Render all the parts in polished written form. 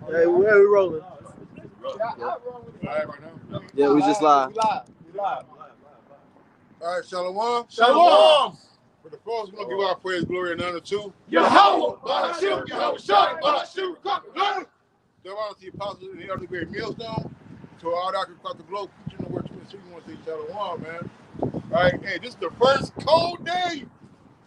Hey, where we rolling? Yeah, we just live. All right, Shalom. Shalom. For the first, we're going to give our praise, glory, and honor to YAHWAH, BAHASHAM, YAHWASHI, BAHASHAM, Then honor to the apostles and the other great Millstone. To all doctors across the globe, preaching the word 26, we want to say Shalom, man. All right, hey, this is the first cold day.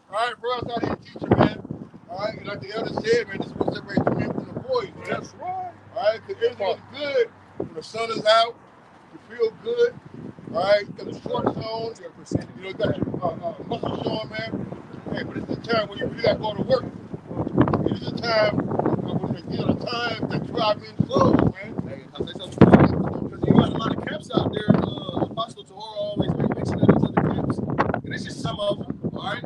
All right, for us out here teaching, man. All right, and like the elder said, man, this is what separates the men from the boys, man. That's right. All right, because everything is good when the sun is out. You feel good. All right, you got the shorts on. You know, you got your muscles showing, man. Hey, but this is the time when you really got to go to work. This is the time when they get a time to drive in souls, man. Hey, I'll say something because you got a lot of camps out there. Apostle Tahora always make mention of these other camps, and it's just some of them, all right?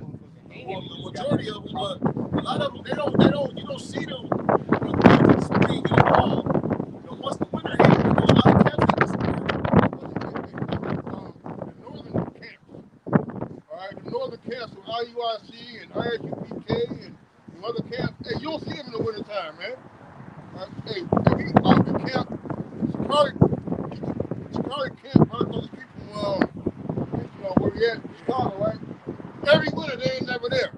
Well, the majority of them, but a lot of them, you don't see them when the spring and the fall. You know, once the winter hits, you know, a lot of camps disappear. The northern camps from IUIC and ISUPK and other camps, hey, you don't see them in the wintertime, man. Hey, the camp, Chicago camp, right across the street from, where we at, Chicago, right? Every winter, they ain't never there.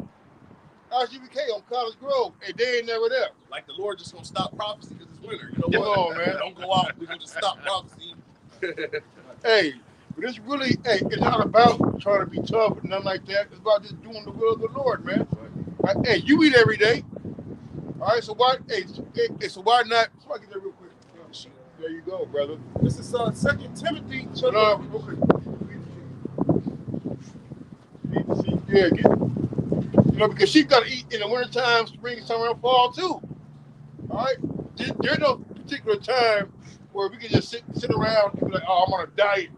ISUPK on College Grove, hey, they ain't never there. Like the Lord just gonna stop prophecy because it's winter. You know Come what? on, man. Don't go out. We're gonna just stop prophecy. Hey, but it's really, hey, it's not about trying to be tough or nothing like that. It's about just doing the will of the Lord, man. Right? Hey, you eat every day. All right, so why, so why not? Somebody get that real quick. There you go, brother. This is 2 Timothy. No, real quick. Yeah, you know, because sheep got to eat in the wintertime, spring, summer, and fall too. All right, there's no particular time where we can just sit around and be like, oh, I'm on a diet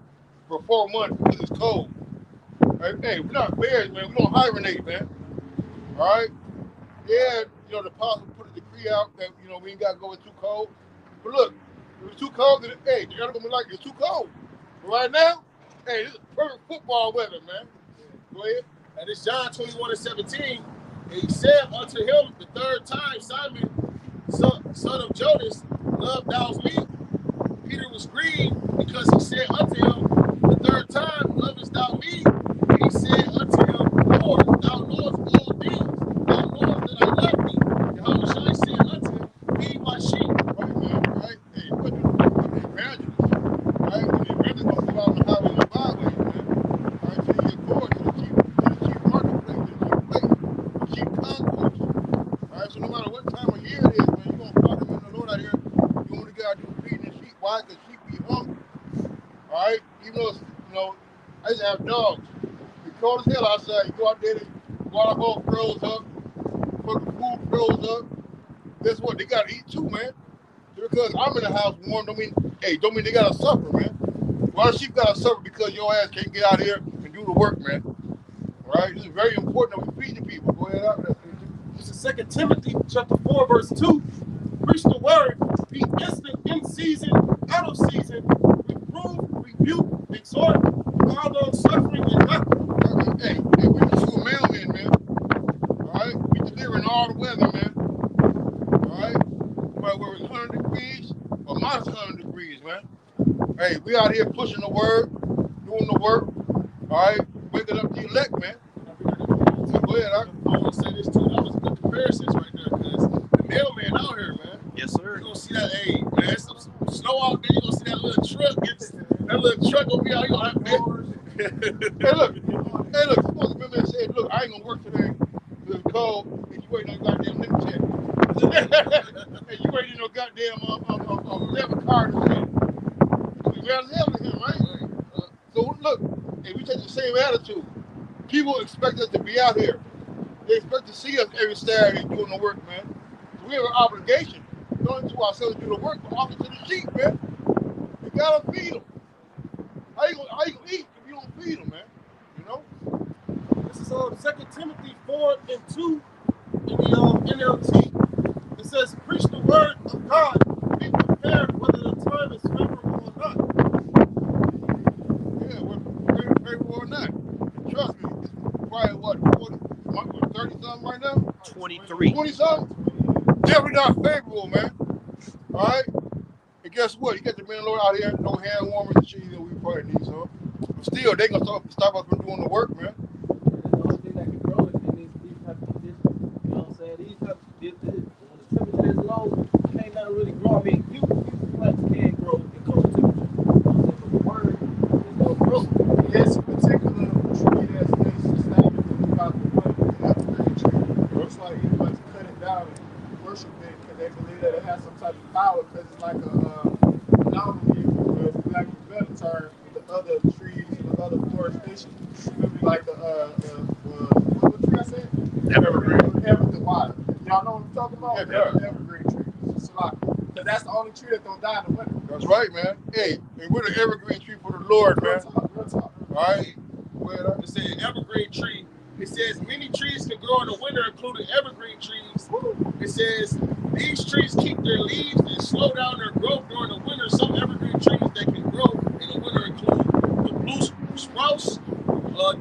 for 4 months because it's cold. Right? Hey, we're not bears, man. We don't hibernate, man. All right? Yeah, you know, the apostle put a decree out that, you know, we ain't got to go in too cold. But look, if it's too cold, then, hey, they're going to be like, it's too cold. But right now, hey, this is perfect football weather, man. Go ahead. And it's John 21:17. And he said unto him the third time, Simon, son of Jonas, lovest thou me? Peter was grieved because he said unto him the third time, lovest thou me? And he said unto him, Lord, thou knowest all things. Thou knowest that I love thee. And YAHWASHI said unto him, feed my sheep. Right, man. Right? Hey, what the evangelist? Right? And the evangelist going to go out on the highway and the byways, man. Right? So you get bored to the cheap marketplace, to the cheap place, the cheap concourse. All right? So no matter what time of year it is, man, you're going to find them in the Lord out here. You want to get out there feeding the sheep. Why? Because sheep be hungry. All right? Even though, you know, I used to have dogs. It's cold as hell outside. You go out there, the water hole froze up, fucking food froze up. Guess what? They got to eat too, man. Just because I'm in the house warm, don't mean they got to suffer, man. Why the sheep got to suffer because your ass can't get out here and do the work, man? All right? This is very important that we feed the people. Go ahead out there. This is 2 Timothy chapter 4, verse 2. Preach the word, be instant in season, out of season, reprove, rebuke, exhort, all those suffering and doctrine. Hey, we the true mailmen, man. All right? We delivering all the weather, man. All right? Whether it's 100 degrees or minus 100 degrees, man. Hey, we out here pushing the word, doing the work. All right? Waking up the elect, man. So go ahead, I want to say this too. That was a good comparison right there because the mailman out here, man. Yes, sir. You're going to see that, hey, man, some snow out there. You're going to see that little truck. That little truck will be out. You're going to have Hey, look, supposed to remember and say, look, I ain't going to work today because it's cold and you waiting on your goddamn limit check. Hey, you waiting on your goddamn 11 card and shit. We got hell to him, right? So look, if we take the same attitude, people expect us to be out here. They expect to see us every Saturday doing the work, man. So we have an obligation, not only to ourselves to do the work, but also to the sheep, man. You gotta feed them. How you gonna eat if you don't feed them, man? You know? This is 2 Timothy 4 and 2 in the NLT. It says, preach the word of God, be prepared whether the time is favorable or not. Yeah, whether favorable or not. Trust me, it's probably what, 30 something right now? 23. 20 something? Definitely not favorable, man. All right? And guess what? You got the men Lord out here, no hand warmers and shit, we probably need some. But still, they gonna stop us from doing the work, man. The only thing that can grow it in these type of conditions. You know what I'm saying? These type of conditions, when the temperature is low, can't nothing really grow. I mean, few plants can grow in cold temperature. You know what I'm saying? But the word is no growth. Yes, a particular tree that's sustainable throughout the winter, and that's a great tree. It's like you must cut it down and worship it because they believe that it has some type of power because it's like a anomaly, for lack of a better term, with the other trees and the other forestation. It would be like what tree I said? Evergreen water. Y'all know what I'm talking about? Evergreen tree. It's a lot. Because that's the only tree that's going to die in the winter. That's right, man. Hey, and we're the evergreen tree for the Lord, man. Real talk. All right? Well, It said evergreen tree. It says many trees can grow in the winter, including evergreen trees. It says these trees keep their leaves and slow down their growth during the winter. Some evergreen trees that can grow in the winter include the blue spruce, the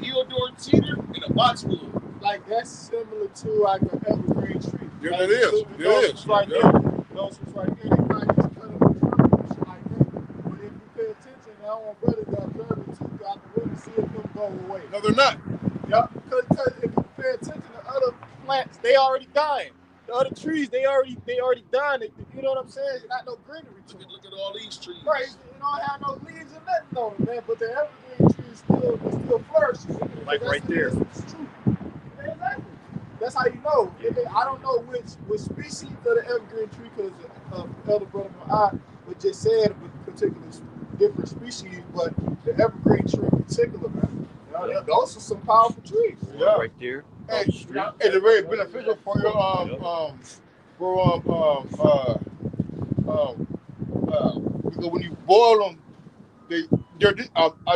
deodorant cedar, and the boxwood. Like that's similar to like an evergreen tree. Yeah, like, it is. It is. Right Yeah. there. Those who's right there, they might just cut them and shit like that. But if you pay attention, I want brothers to observe it too throughout the winter, see if them go away. No, they're not. Yep. Because if you pay attention to other plants, they already dying. The other trees, they already dying. You know what I'm saying? There's not no greenery to them. Look at all these trees. Right, you don't have no leaves and nothing on them, man. But the evergreen trees still flourishing. Like right there. It's true. Yeah, exactly. That's how you know. I don't know which species of the evergreen tree, because Elder Brother Hawad would just said a particular different species, but the evergreen tree in particular, man. You know, those are some powerful trees. Yeah. Right there. Hey, the street. it's very beneficial for your because when you boil them, they're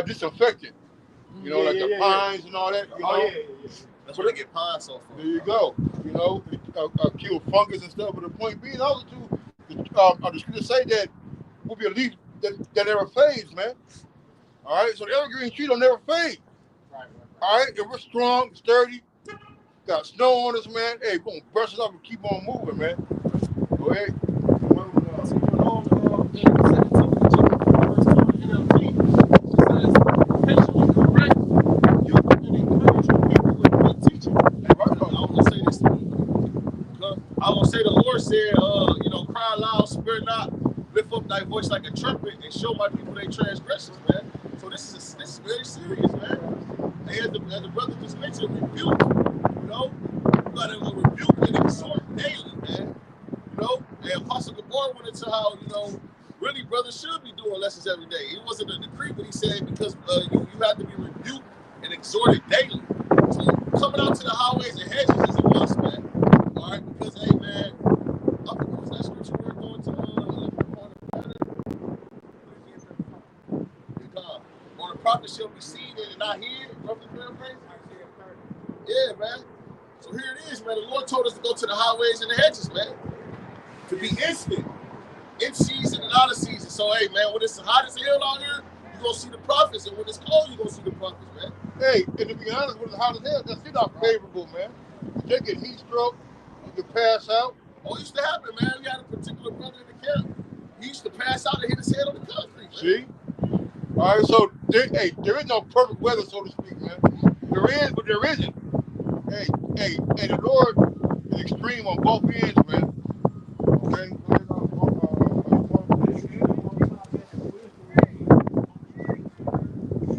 disinfected. You know, the pines and all that. You know? Yeah. That's where they get pine salt from. There you go. You know, kill fungus and stuff. But the point being, also too, the scriptures say that will be a leaf that never fades, man. All right, so the evergreen tree don't never fade. Right. All right, if we're strong, sturdy, got snow on us, man. Hey, we're gonna brush it up and keep on moving, man. Go ahead. I will say the Lord said, cry loud, spare not, lift up thy voice like a trumpet, and show my people their transgressions, man. So this is very serious, man. And as the brother just mentioned, rebuke, you know, you gotta rebuke and exhort daily, man. You know, and Apostle Gabor went into how, really brothers should be doing lessons every day. It wasn't a decree, but he said because you have to be rebuked and exhorted daily. So coming out to the highways and hedges is a must, man. All right, because hey, man, what's that scripture we're going to on the prophet shall be seen and not heard, roughly paraphrase. Yeah, man. So here it is, man. The Lord told us to go to the highways and the hedges, man, to be instant, in season and out of season. So hey, man, when it's hot as hell out here, you're gonna see the prophets, and when it's cold, you're gonna see the prophets, man. Hey, and to be honest, when it's hot as hell, that's still not favorable, man. You get heat stroke, you can pass out. Oh, it used to happen, man. We had a particular brother in the camp. He used to pass out and hit his head on the concrete, man. See? All right, so there is no perfect weather, so to speak, man. There is, but there isn't. Hey, the Lord is extreme on both ends, man. Okay?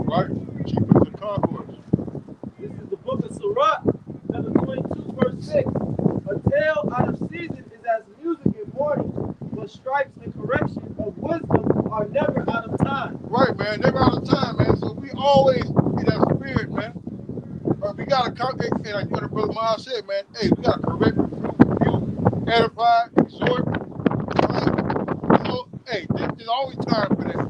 Right? Keep us the concourse. This is the book of Sirach, chapter 22, verse 6. A tale out of season is as music in morning, but stripes and correction of wisdom are never out of time. Right, man. Never out of time, man. So we always in that spirit, man. We got to, and like the brother Miles said, man, hey, we got to correct, rebuke, edify, exhort. Right? You know, hey, there's always time for that, man.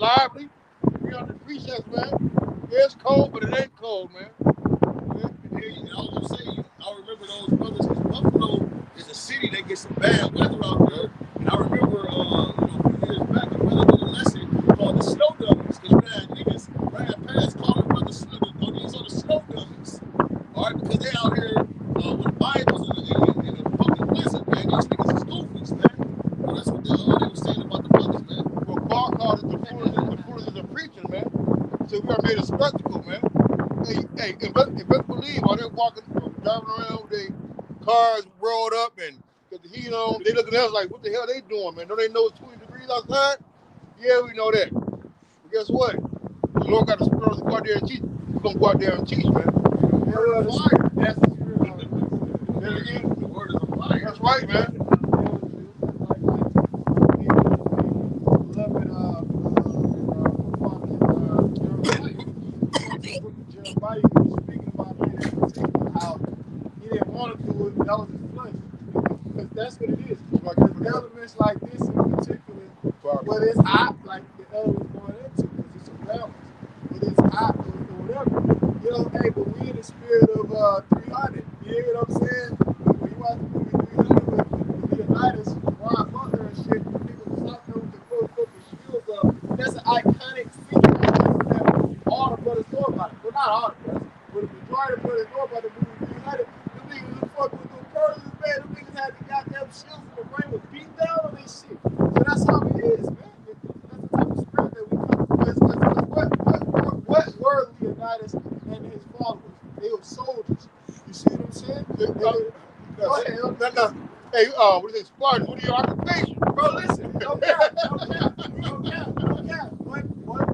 Lively. We on the precepts, man. It's cold, but it ain't cold, man. And I was gonna say, I remember those brothers, because Buffalo is a city that gets some bad weather out there. And I remember, a few years back, a brother did a lesson. they were saying about the brothers, man. Well, Paul called it the fullness of preaching, man. So we are made a spectacle, man. Hey, and best believe while they're walking, driving around with their cars rolled up and got the heat on, they looking at us like, what the hell they doing, man? Don't they know it's 20 degrees outside? Yeah, we know that. But guess what? The Lord got the spirit to go out there and teach. We're going to go out there and teach, man. The word is fire. That's the spirit of it. Then again, the word is a fire. That's right, man. Jeremiah was speaking about that in particular, how he didn't want to do it, that was his flesh. Because that's what it is. Like elements like this in particular, whether it's hot, like the other was going into, because it's a balance. Whether it's hot or whatever. You know, hey, but we in the spirit of 300. You hear what I'm saying? When you watch the movie 300 with Leonidas, Ron Butler and shit, people was out there with the fucking shields up. That's an iconic scene. All the brothers know about it. Well, not all the brothers, but the majority of brothers know about the movie 300. Them niggas was fucking with them Persians, man. Them niggas had the goddamn shields and the rain was beat down on this shit. So that's how it is, man. That's the type of spirit that we come from. What were Leonidas and his followers? They were soldiers. You see what I'm saying? Go ahead. Hey, what is it, Spartan? What are your occupation? Bro, listen. No cap. What?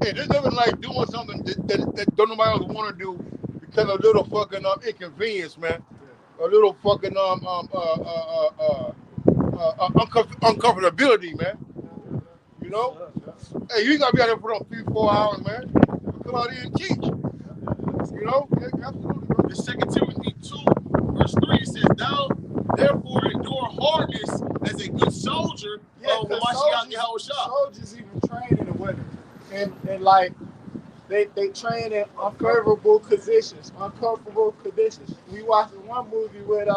Hey, this is like doing something that don't nobody else want to do because of a little fucking inconvenience, man. A little fucking uncomfortability, man. You know? Hey, you ain't gotta be out there for 3-4 hours, man. Come out here and teach. You know? Yeah, absolutely, bro. In 2 Timothy 2, verse 3, it says, "Thou therefore endure hardness as a good soldier of YAHWASHI." Soldiers even train in the winter. And like they train in unfavorable conditions, uncomfortable conditions. We watched one movie with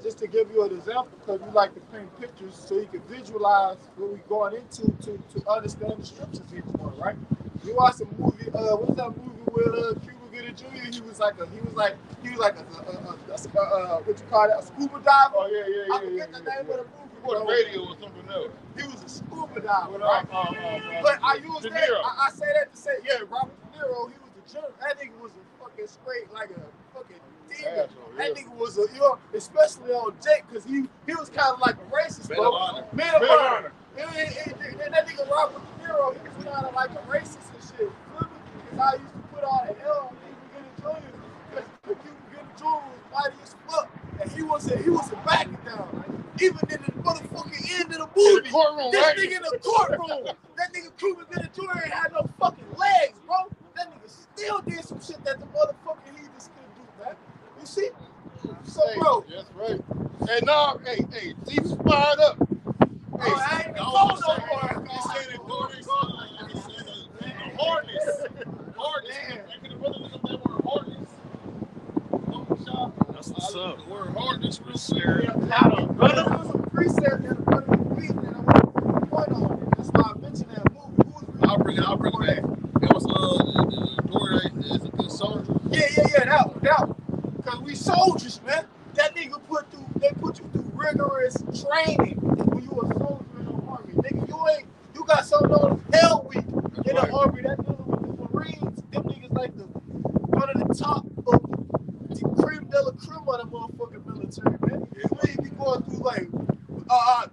just to give you an example, because we like to paint pictures so you can visualize what we're going into to understand the scriptures even more, right? We watched a movie, what's that movie with Cuba Gooding Jr.? He was like a what you call that, a scuba diver? Oh yeah. I forget the name of the movie. What radio or something else? He was a scuba diver, right? But I use that. I say that to say, yeah, Robert De Niro, he was a jerk. That nigga was a fucking straight, like a fucking demon. That nigga was a, especially on Jake, because he was kind of like a racist, bro. Man of honor. And that nigga Robert De Niro, he was kind of like a racist and shit. Because I used to put all the hell on Cuba Gooding Jr. because Cuba Gooding Jr. was mighty as fuck, and he wasn't backing down. Even in the motherfucking end of the movie, nigga in the courtroom, that nigga Cuba Gooding Jr. ain't had no fucking legs, bro. That nigga still did some shit that the motherfucking heathens couldn't do, man. You see? So, bro. That's right. And now, hey, Jesus fired up. Hey, I ain't cold no more. He said endurance, hardness. The brother look up that word hardness. That's what's up. The word hardness real serious. Brother, there was a precept that a brother was reading, and I want to point on it. That's why I mentioned that movie. I'll bring it back. It was the Dory is a good soldier. Yeah, that one. Because we soldiers, man. That nigga they put you through rigorous training when you a soldier in the army. Nigga, you got something known as Hell Week in the army. That nigga with the Marines, them niggas like one of the top of the creme de la creme of the motherfucking military, man. You ain't be going through like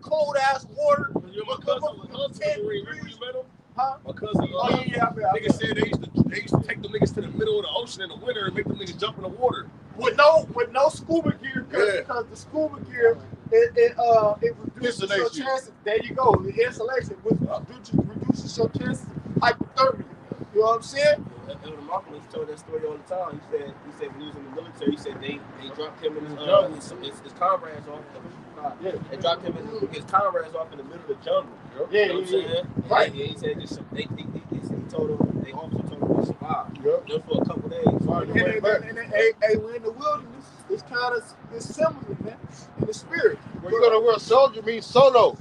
cold ass water. My cousin was a Marine. Remember you met him? Huh? My cousin. Niggas said they used to take the niggas to the middle of the ocean in the winter and make them niggas jump in the water. With no scuba gear, because the scuba gear it reduces your chances. There you go. The insulation reduces your chances of hypothermia. You You know what I'm saying? Elder Malcolm told that story all the time. He said when he was in the military, he said they dropped him and his comrades off. They dropped him and his comrades off in the middle of the jungle. Yeah, you know what I'm saying? Right. Yeah, he said he told them, they also told him to survive. Yep. Just for a couple days. And we're in the wilderness. It's kind of similar, man, in the spirit. When you go to where a soldier means solo,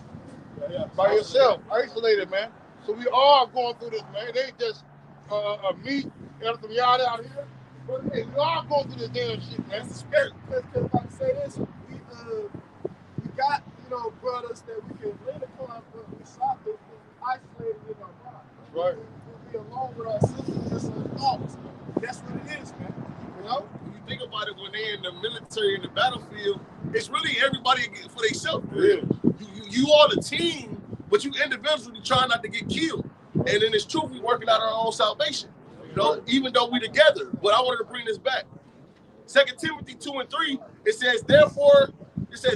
Yeah. by yourself, isolated, man. So we all going through this, man. It ain't just me and some y'all out here. But hey, we all going through this damn shit, man. That's the spirit. Because I can say this, we got, brothers that we can lean upon, but we isolated in our mind. That's right. We alone with our sisters, just our thoughts. That's what it is, man. You know? When you think about it, when they're in the military, in the battlefield, it's really everybody for themselves. Yeah. You all a team, but you individually try not to get killed. And in this truth, we working out our own salvation. You know, even though we together. But I wanted to bring this back. 2 Timothy 2:3, it says,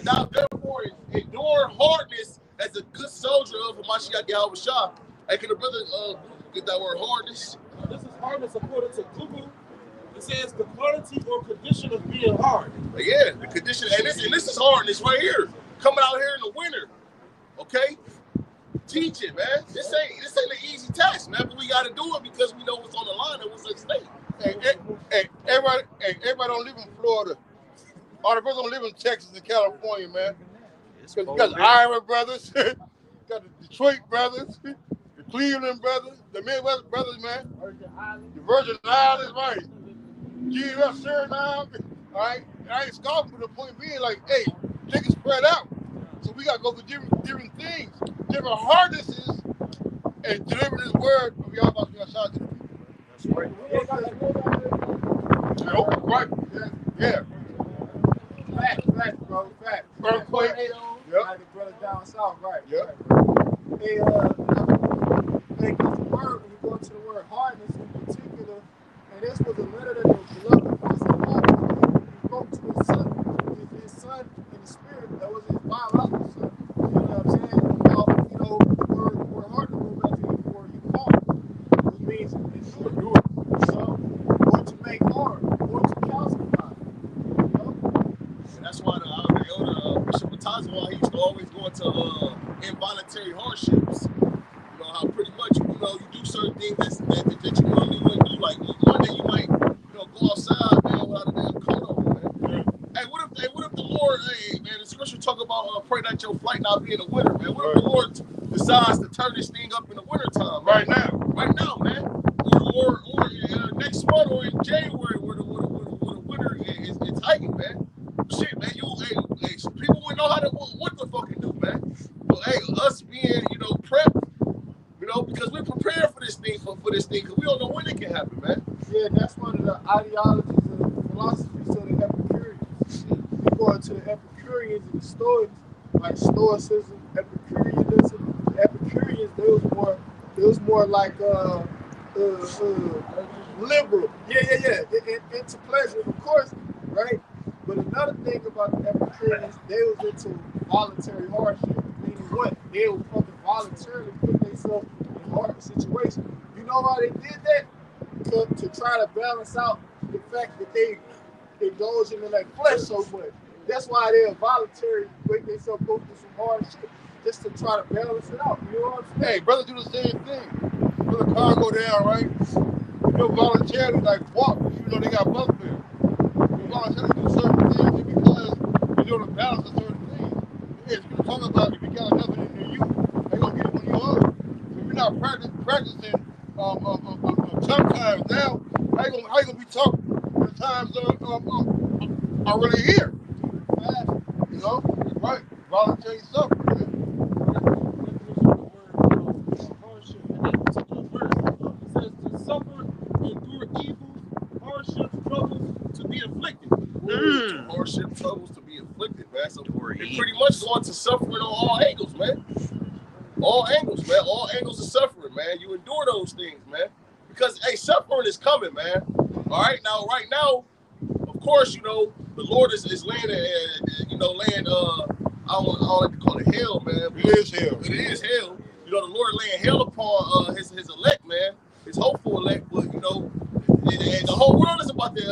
thou therefore endure hardness as a good soldier of YAHWASHI. Hey, can the brother get that word hardness? This is hardness according to Google. It says the quality or condition of being hard. Yeah, the condition, and this is hardness right here. Coming out here in the winter, okay? Teach it, man. This ain't an easy task, man. But we got to do it because we know what's on the line and what's at stake. Hey, everybody don't live in Florida. All the brothers don't live in Texas and California, man. You got the Iowa brothers, you got the Detroit brothers, the Cleveland brothers, the Midwest brothers, man. The Virgin Islands, right? GMS Suriname, all right? I ain't scoffing, but the point being, like, hey, things spread out. So we got to go through different things, different hardnesses, and deliver this word of YAHWASHI to the people. That's right. Right. Yeah. Fact, bro. Fact. Earthquake. Like the brother down south, right? Yep. Hey, the word, when you go to the word hardness in particular, and this was a letter that the beloved apostle Paul wrote to his son in the spirit, that was his biological son. You know what I'm saying? The word hardness goes back to the word hard, which means endure. Or to make hard, or to calcify. And that's why the elder Bishop Matazawa, he used to always go into involuntary hardships. You know how pretty much you do certain things that you normally wouldn't do. Like one day you might go outside, man, without a damn coat on, man. Hey, what if the Lord, man, the scripture talk about pray that your flight not be in the winter, man. What if the Lord decides to turn this thing up in the winter time, Right now, man? Or next month or in January where the winter is heightened, man. Shit, man, people wouldn't know what to fucking do, man. But hey, us being, prepped, because we're prepared for this thing, because we don't know when it can happen, man. Yeah, that's one of the ideologies of philosophy. So the Epicureans, we go into the Epicureans and the Stoics, like Stoicism, Epicureanism. The Epicureans, they was more like liberal. Yeah. Into pleasure, of course, right? But another thing about the Epicureans, they was into voluntary hardship. Meaning what? They would fucking voluntarily put themselves in hard situations. You know why they did that? To try to balance out the fact that they indulge in their flesh so much. That's why they're voluntary, make themselves go through some hard shit, just to try to balance it out. You know what I'm saying? Hey, brothers do the same thing. When the car go down, right? Voluntarily like walk, even though they got bus fare. You voluntarily do certain things because to balance a certain thing. Yes, you're talking about if you got nothing in you, they're gonna get it when you're on. So if you're not practicing tough times now, how you gonna be tough when the times are really here? Right? Voluntary suffering, man. Hardship, troubles to be inflicted, man. So it's pretty much going to suffering on all angles, man. All angles, man. All angles of suffering, man. You endure those things, man. Because, hey, suffering is coming, man. All right, now, of course, the Lord is laying, I don't like to call it hell, man. It is hell. It is hell. The Lord laying hell upon his elect, man. his hopeful elect, but and the whole world is about to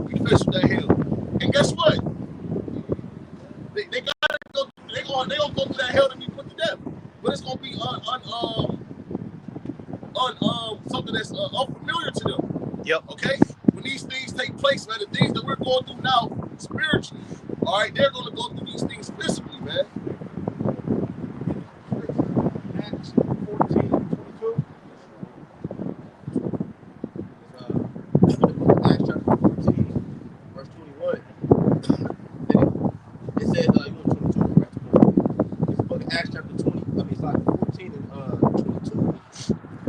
be faced with that hell. And guess what? They gotta go. They gonna go through that hell to be put to death. But it's gonna be something that's unfamiliar to them. Yep. Okay. When these things take place, man, the things that we're going through now spiritually, all right, they're gonna go through these things physically, man. Acts 14:22. Acts chapter 14, verse 21. It says, you want 22, right? It's the book of Acts chapter 20. I mean, it's like 14 and 22.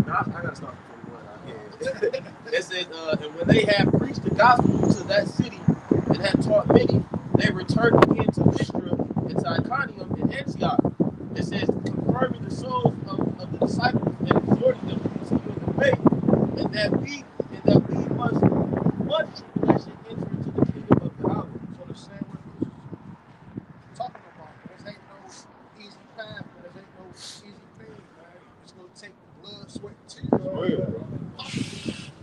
No, I gotta start from 21. It says, and when they had preached the gospel to that city and had taught many, they returned again to Lystra and to Iconium and Antioch. It says, confirming the souls of the disciples and exhorting them to continue in the faith, and that we must much tribulation enter into the kingdom of God. So the same way we was talking about, there ain't no easy path, there ain't no easy thing, man. It's gonna take blood, sweat, and tears.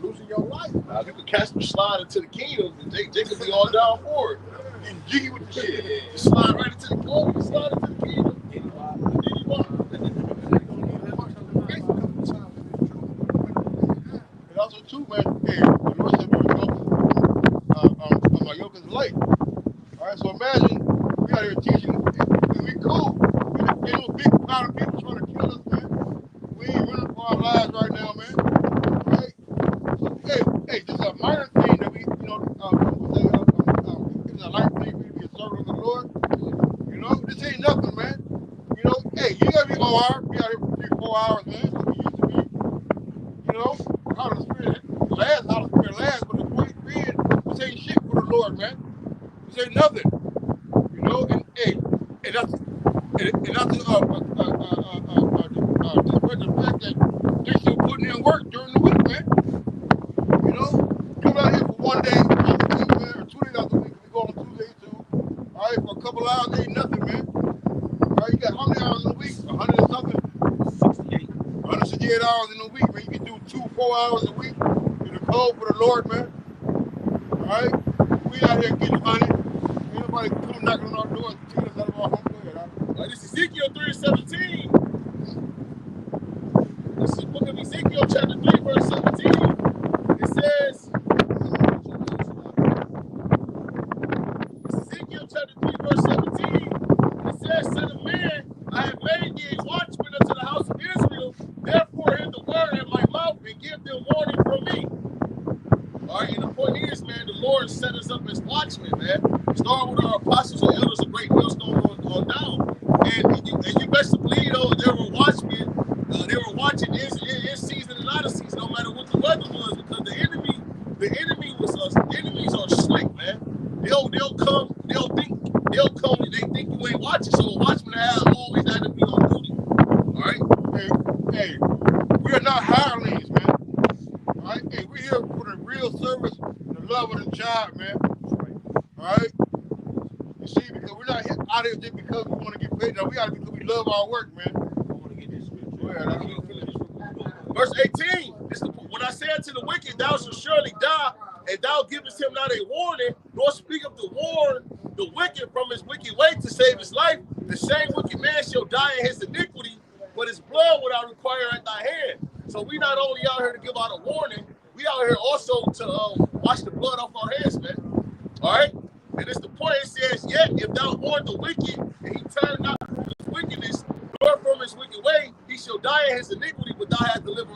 Losing your life. Now, if you could catch them slide into the kingdom, they could be all down for it. And jiggy with the shit. You slide right into the kingdom, you slide into the kingdom. And also too, man, hey, the Lord said we would go my yoke is light. All right, so imagine we out here teaching, and we cool. We ain't no big crowd of people trying to kill us, man. We ain't running for our lives right now, man. Right? So, hey, this is a minor thing that we, it's a light thing for you to be a servant of the Lord. This ain't nothing, man. Hey, you gotta be OR, be out here for 3-4 hours, man. Like we used to be. How the Spirit lasts, but the point being, this ain't shit for the Lord, man. This ain't nothing. And that's despite the fact that they're still putting in work during the week, man. Come out here for 1 day out the week, man, or 2 days out the week. We go on Tuesday too. All right, for a couple hours, ain't nothing, man. All right, you got how many hours in a week? 100 and something? 68. 168 hours in a week, man. You can do 2-4 hours a week in the cold for the Lord, man. All right? We out here getting money. Ain't nobody come knocking on our doors and taking us out of our home. This is Ezekiel 3:17. This is the book of Ezekiel, chapter 3, verse 17. It says, Ezekiel chapter 3, verse 17. It says, Son of man, I have made thee a watchman unto the house of Israel. Therefore, hear the word in my mouth and give them warning from me. All right, and the point is, man, the Lord set us up as watchmen, man. Starting with our apostles and elders of great Millstone on down. And you best believe, though, they were watchmen. They were watching in season and out of season, no matter what the weather was, because the enemy was us. Enemies are slick, man. They'll come. They think you ain't watching. So a watchman always had to be on duty. All right. Hey, we are not hirelings, man. All right. Hey, we're here for the real service, the love of the child, man. All right. You see, because we're not out here just because we want to get paid. No, we out here because we love our work, man. Verse 18, when I said to the wicked, thou shalt surely die, and thou givest him not a warning, nor speak of to warn the wicked from his wicked way to save his life, the same wicked man shall die in his iniquity, but his blood will I require at thy hand. So we not only out here to give out a warning, we out here also to wash the blood off our hands, man. All right? And it's the point, it says, yet if thou warn the wicked, and he turn not from his wickedness, nor from his wicked way, he shall die in his iniquity, but thou hast delivered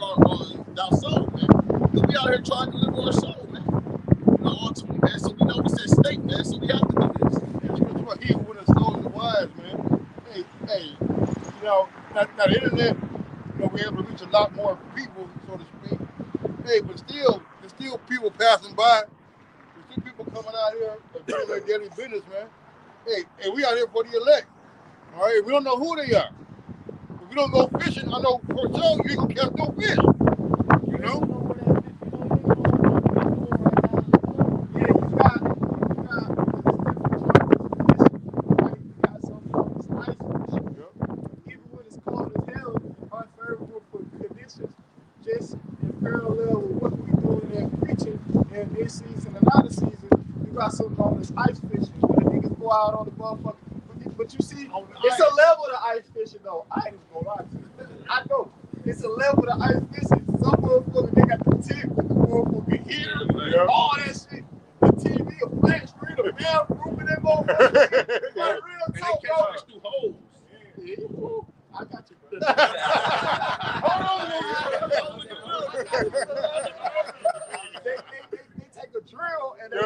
thy soul, man. Because we out here trying to deliver our soul, man. Ultimately, man. So we know it's at stake, man. So we have to do this. That's what he would have stolen the wise, man. Hey, now the internet, we're able to reach a lot more people, so to speak. Hey, but still, there's still people passing by. There's still people coming out here and doing their daily business, man. Hey, we out here for the elect. All right, we don't know who they are. If we don't go fishing, I know for sure you ain't gonna catch no fish. You know? in this season and out of season, you got something known as ice fishing, where the niggas go out on the motherfucker. But you see, it's a level to ice fishing though. I ain't even gonna lie to you. I know. It's a level to ice fishing. Some motherfuckers, they got the tip with the motherfucking heater, all that shit. The TV, a flat screen, a bathroom, and that motherfucker. Like real talk, bro. Fish through holes. Yeah, you cool. I got you, bro. Hold on, They take a drill and they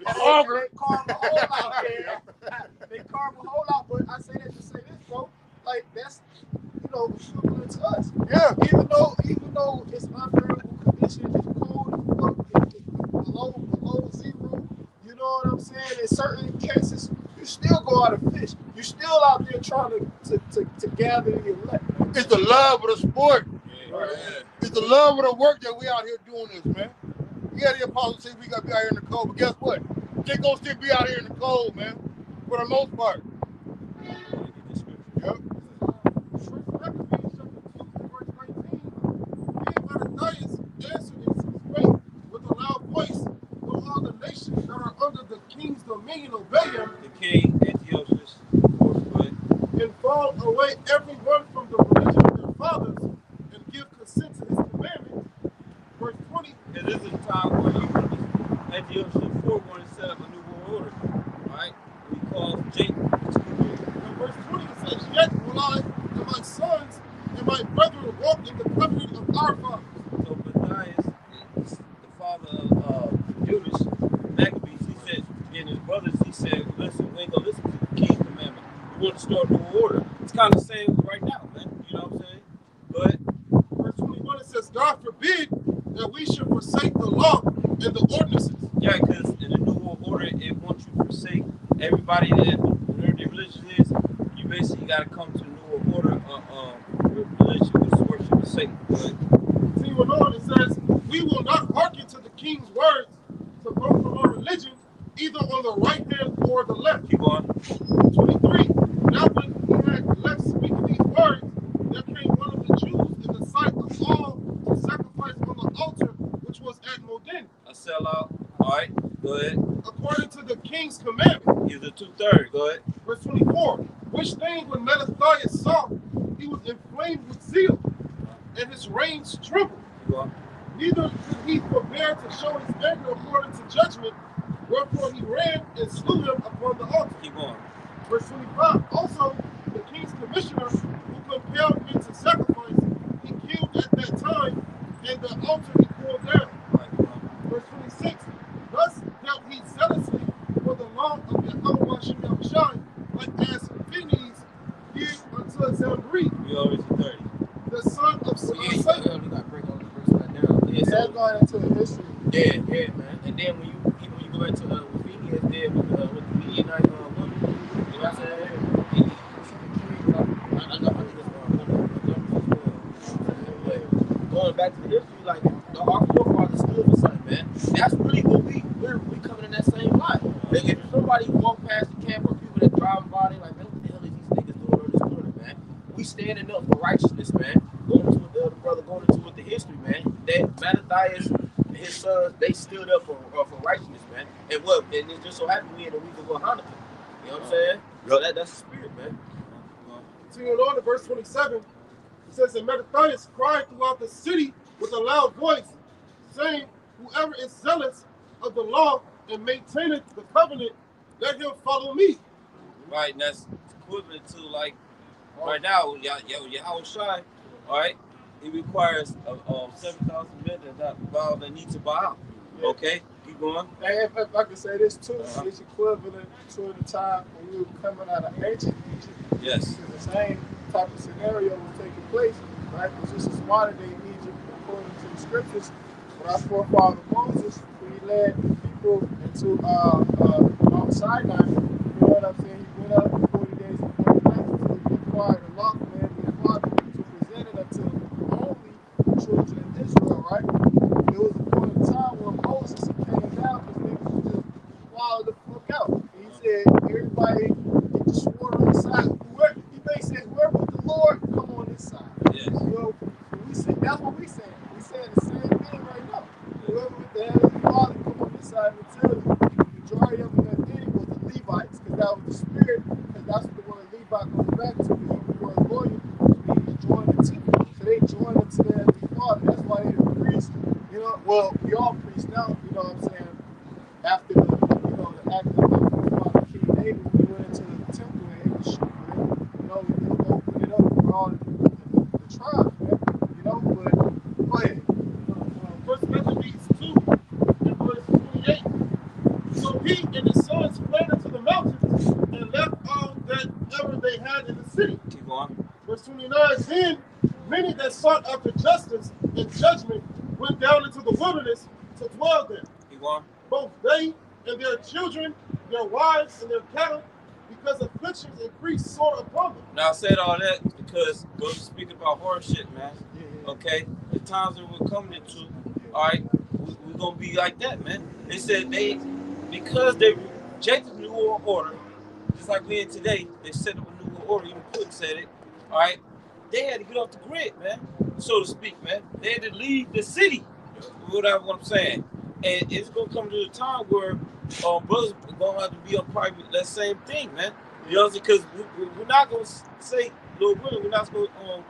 carve a hole out. They carve a hole out, but I say that to say this, bro. Like that's similar to us. Yeah. Even though it's unfavorable conditions, it's cold, it's below zero. You know what I'm saying? In certain cases, you still go out and fish. You still out there trying to gather your net. It's the love of the sport. Right. It's the love of the work that we out here doing this, man. Yeah, the apostles say we got to be out here in the cold, but guess what? They gonna still be out here in the cold, man, for the most part. Yep. With a loud voice, though all the nations that are under the king's dominion obey him, The king, Antiochus, forthwith. and fall away everyone from the religion of their fathers, and give consent to his commandment. Verse 20. And this is the time where Antiochus IV wanted to set up a new world order. Right? We call Jacob. And verse 20 it says, Yet will I and my sons and my brethren walk in the covenant of our fathers. So Matthias, the father of Judas, Maccabees, he said, and his brothers, he said, listen, we ain't gonna listen to the king's commandment. We want to start a new order. It's kind of the same right now, man. You know what I'm saying? But Verse 21 it says, God forbid that we should forsake the law and the ordinances. yeah, because in the new world order, it wants you to forsake everybody that whatever their religion is. You basically got to come to the new world order religion, which is worship of Satan. But Continuing on, it says, we will not hearken to the king's words to go from our religion, either on the right hand or the left. keep on. 23. Now when he had left speaking these words, there came one of the Jews in the sight of all to sacrifice on the altar which was at Modin, I sell out. All right, go ahead. according to the king's commandment. He's the 2/3. Go ahead. Verse 24. Which thing when Mattathias saw, he was inflamed with zeal, and his reins trembled. Keep on. Neither could he forbear to show his anger according to judgment, wherefore he ran and slew him upon the altar. Keep on. Verse 25. Also, the king's commissioner who compelled men to sacrifice, he killed at that time, and the altar he pulled down. All right, keep on. Verse 26. Thus dealt he zealously for the law of YAHWASHI, like as Phineas did unto Zambri, We always at 30. the son of We Satan. got to break all the verse right now. Yeah, That's so, going into history. yeah, man. And then when you go back to what Phineas did with the Midianite woman, you know what I'm saying? I think it's going back to the history, like our forefathers stood for something, man. That's really what we're coming in that same light. If somebody walk past the camp or people that driving by, they like, man, what the hell is these niggas doing on this corner, man? We standing up for righteousness, man. Going into what the other brother going into with the history, man. That Mattathias and his sons, they stood up for righteousness, man. And it just so happened we in the week of Hanukkah. You know what I'm saying? So that's the spirit, man. Continuing on to verse 27, it says, and Mattathias cried throughout the city with a loud voice, saying, whoever is zealous of the law and maintaineth the covenant, let him follow me. Right, and that's equivalent to like right now, YAHWASHI, all right, it requires 7,000 men that not bow that need to bow out. Yeah. Okay, keep going. Hey, if I could say this too, it's equivalent to the time when we were coming out of ancient Egypt. Yes. The same type of scenario was taking place, right? It was just a smarter day in Egypt, according to the scriptures. But our forefather Moses, when he led the people into Mount Sinai, you know what I'm saying? He went up for 40 days and 40 nights until he acquired a law command from his father to present it unto only the children of Israel, right? There was a point in time where Moses came down because niggas was just swallowed the fuck out. And he said, everybody get the sword on the side. He basically said, whoever with the Lord, come on this side. Yes. You know, we say, that's what we saying. We saying the same thing right now. Whoever with the hell is Simon tells you, the majority of them that did it was the Levites, because that was the spirit, because that's what the word Levite goes back to. The Hebrew word loyal means join the temple. So they joined into their Heavenly Father. That's why they're the priests. You know, well, we all priests now, you know what I'm saying? After the, you know, the act of King David, we went into the temple and it was shooting, man. You know, we opened it up for all the tribes, man. You know, but go ahead. First Maccabees 2, and verse 28. So he and his sons fled into the mountains and left all that ever they had in the city. Keep going. Verse 29. Then many that sought after justice and judgment went down into the wilderness to dwell there. Keep going. Both they and their children, their wives and their cattle, because afflictions increased sore upon them. Now I said all that because go to speak about horror shit, man. Okay? The times that we're coming into, all right, we're going to be like that, man. They said because they rejected the New World Order, just like we in today, they set up a New World Order, even Putin said it, all right? They had to get off the grid, man, so to speak, man. They had to leave the city, whatever I'm saying. And it's going to come to a time where brothers are going to have to be on private that same thing, man. You know what I'm saying? Because we're not going to say, Lord willing, we're not going to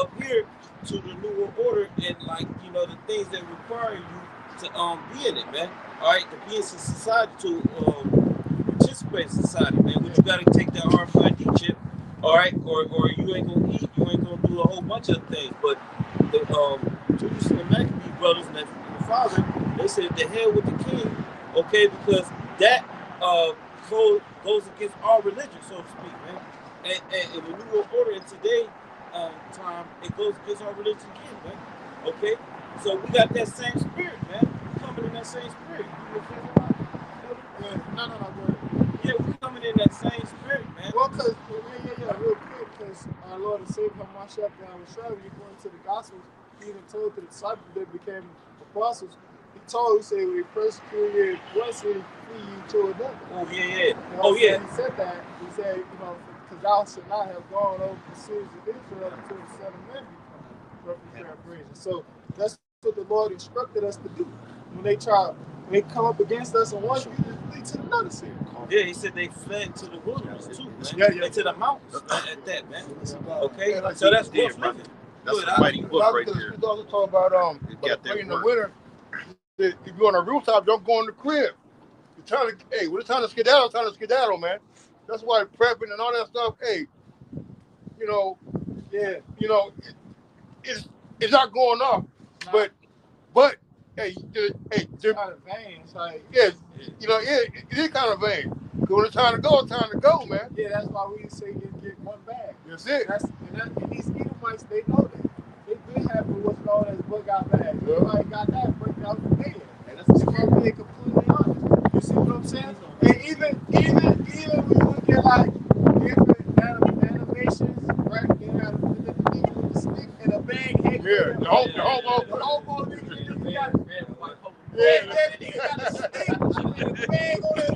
adhere to the New World Order and, like, you know, the things that require you to be in it, man. All right, to be in society, to participate in society, man. But you got to take that RFID chip, all right, or you ain't going to eat, you ain't going to do a whole bunch of things. But the Jerusalem and Maccabee brothers and the father, they said the hell with the king, okay, because that goes against our religion, so to speak, man. And the New World Order in today's time, it goes against our religion again, man. Okay? So we got that same spirit, man. We're coming in that same spirit. No, go ahead. Yeah, we're coming in that same spirit, man. Well, because, real quick, because our Lord and Savior, YAHWASHI, when you go into the Gospels, he even told the disciples that became apostles, he said, we persecuted one city, flee you to another. Oh, yeah. You know, Oh, yeah. He said that. He said, you know, because thou should not have gone over the cities of Israel until the Son of Man be come. Roughly paraphrasing. So that's what the Lord instructed us to do. When they come up against us in one city, just flee to another city. Yeah, he said they fled to the wilderness too, man. Yeah. Into the mountains at that, man. Okay? So that's good, brother. That's a mighty book right there. You also talk about in the winter, if you're on a rooftop, don't go in the crib. When it's time to skedaddle, man. That's why prepping and all that stuff, it's not going off. But it kind of vain. It's like, it is kind of vain. Because when it's time to go, man. Yeah, that's why we say get one bag. That's it. And these Edomites, they know that. They've been having what's known as bug out bags. Everybody got that breaking out the bed. And that's being completely honest. You see what I'm saying? And even when you look at like different animations, right? They have the people with the stick and a bag hanging. Yeah, the homo nigga got a stick and a bag on it.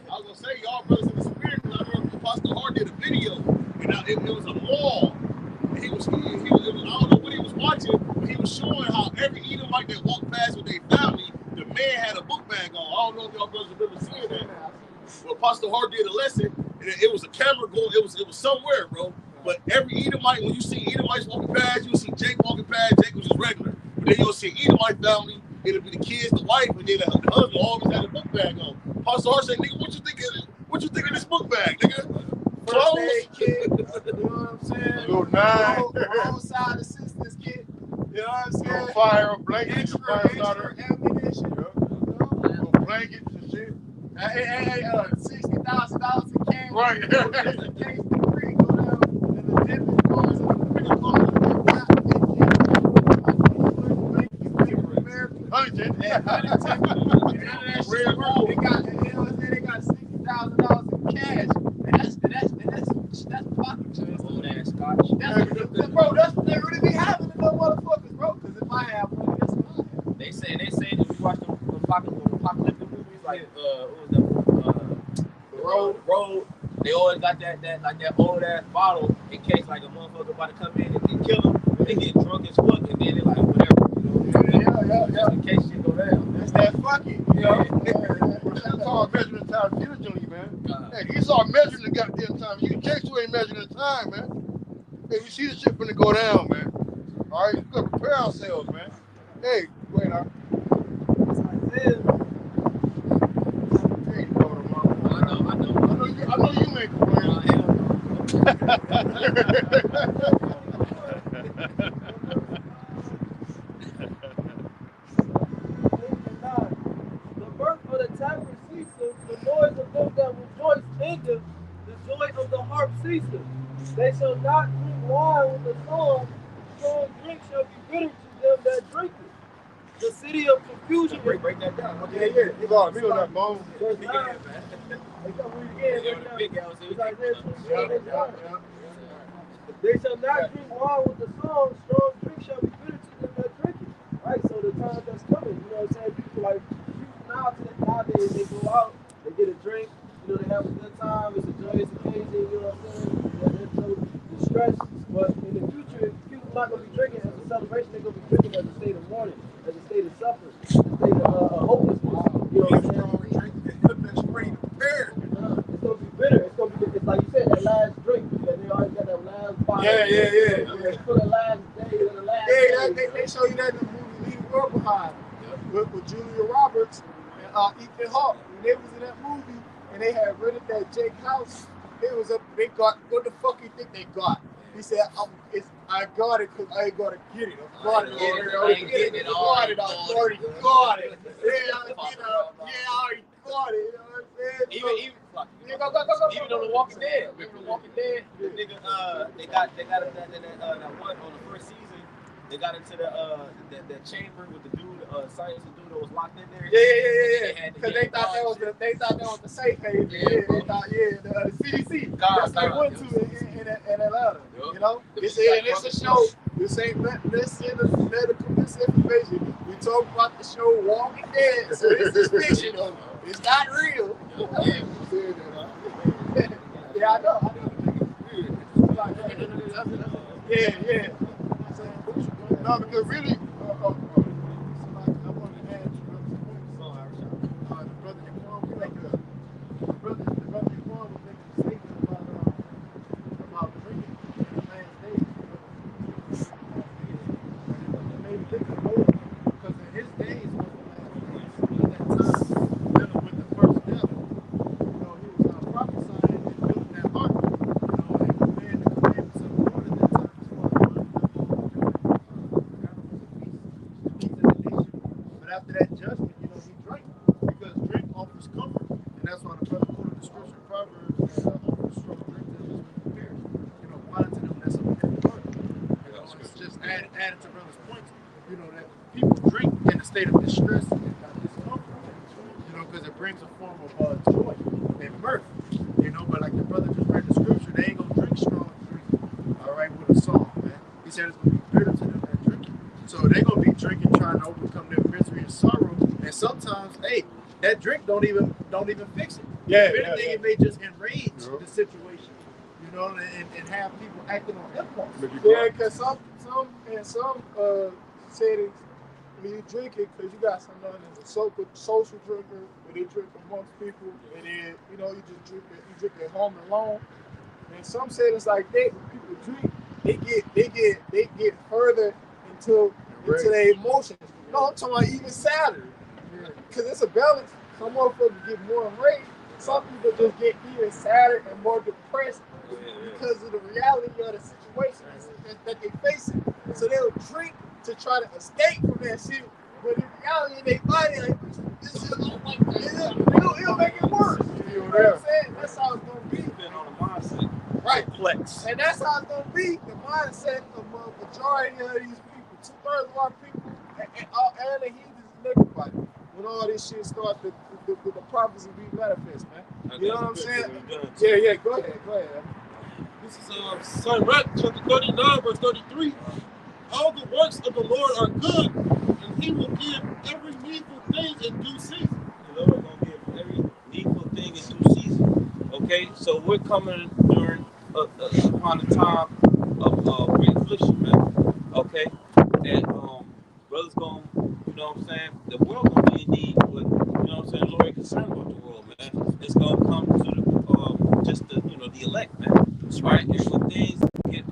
I was gonna say, y'all brothers in the spirit, because I remember Pastor Hart did a video, and it was a mall. And he was, I don't know what he was watching, but he was showing how every Edomite that walked past with their family, the man had a book bag on. I don't know if y'all brothers have ever seen that. Well, Pastor Hart did a lesson, and it was a camera going, it was somewhere, bro. But every Edomite, when you see Edomites walking past, you'll see Jake walking past. Jake was just regular. But then you'll see Edomite family, it'll be the kids, the wife, and then the husband always had a book bag on. Pastor Hart said, nigga, what you think of this book bag, nigga? First aid kit, you know what I'm saying? Little nine. Wrong side assistance kit, you know what I'm saying? Fire, blankets, Extra ammunition, little blankets and shit. Hey, $60,000 in cash. Right. Just in case the creek go down and the debit cars and the credit cards and the Huntington. They got $60,000 in cash, and that's pocket change. Bro, that's what they really be having in them motherfuckers, bro. Because if I have money, that's what I have. They say that if you watch the apocalyptic movies, like what was the road, they always got that old ass bottle in case like a motherfucker about to come in and kill them. They get drunk as fuck and then they like whatever, you know. Yeah. Just in case shit go down. That's all measuring the time diligently, man. Hey, these are measuring the goddamn time. You Jason ain't measuring the time, man. Hey, we see the shit finna go down, man. All right, we gotta prepare ourselves, man. Hey, wait, That's how it is. hey, brother, I know you ain't complaining. The birth of the taper ceaseth, the noise of them that rejoice endeth, the joy of the harp ceaseth. They shall not drink wine with the song, strong drink shall be bitter to them that drink it. The city of confusion. Break that down. Yeah, you got me on that bone. Verse 9. They come read again. It's Isaiah 27. They shall not drink wine with the song, strong drink shall be bitter to them that drink it. Right, so the time that's coming, you know what I'm saying? People nowadays they go out, they get a drink, you know, they have a good time, it's a joyous occasion, you know what I'm saying? There's no distress, but in the future, people not gonna be drinking as a celebration, they're gonna be drinking as a state of mourning, as a state of suffering, as a state of hopelessness. You know what I'm saying? It's gonna be bitter. It's like you said, that last drink. They always got that last bottle. Yeah. For the last day or the last day. They show you that in the movie Leave the World Behind with Julia Roberts and Ethan Hawke. When they was in that movie and they had rented that Jake house, they got what the fuck you think they got? He said, I got it because I ain't gonna get it. I got it. I already got it. Yeah, I already got it. You know what I'm saying? Even on The Walking Dead. Remember The Walking Dead? The nigga, they got that one on the first season. They got into that chamber with the dude, science dude that was locked in there. Yeah. Because they thought that was the safe haven. They thought the CDC. That's what they went to in Atlanta. You know, it's a show. This ain't medical misinformation. We talk about the show Walking Dead, so this is fictional. It's not real. Yeah, I know. Yeah. No, because really, I want to add to Brother Jaquan was making a statement about drinking in the last days. It made me think of more because in his days was the last days. Dealing with the first devil, you know, he was prophesying and building that ark, you know, and commanding the commandments of the Lord at that time as far as but after that judgment, you know, he drank because drink offers comfort, and that's why the brother quoted the scripture in Proverbs that offers strong drink to them that's prepared. You know, wine to them that's a heavy burden. You know, it's just added to brother's points. You know that people drink in a state of distress and discomfort. You know, because it brings a form of joy and mirth. You know, but like the brother just read the scripture, they ain't gonna drink strong drink. All right, with a song, man. He said it's gonna be bitter to them that drink it. So they're gonna be drinking, trying to overcome their misery and sorrow. And sometimes, hey, that drink don't even fix it. If anything, it may just enrage the situation, you know, and have people acting on impulse. Yeah, because some settings, when you drink it, because you got someone that's a social drinker, where they drink amongst people, and then you know you just drink at home alone. And some settings like that, when people drink, they get further into their emotions. No, I'm talking about even sadder. Because it's a balance. Some motherfuckers get more enraged. Some people just get even sadder and more depressed because of the reality of the situation that they facing. So they'll drink to try to escape from that shit. But in reality, in their body, like, this shit don't like that. It'll make it worse. You know what I'm saying? That's how it's going to be. Depending on the mindset. Right. Complex. And that's how it's going to be. The mindset of the majority of these people, 2/3 of our people, and the heathens and everybody. When all this shit starts, the prophecy be manifest, man. You know what I'm saying? Yeah. Go ahead. This is Sirach chapter 39, verse 33. All the works of the Lord are good, and He will give every needful thing in due season. The Lord is going to give every needful thing in due season. Okay, so we're coming during upon a time of great affliction, man. Okay, and brothers going, you know what I'm saying? The world going to be in need, but you know what I'm saying? The Lord ain't concerned about the world, man. It's gonna come to the just the the elect, man. Right? And when things get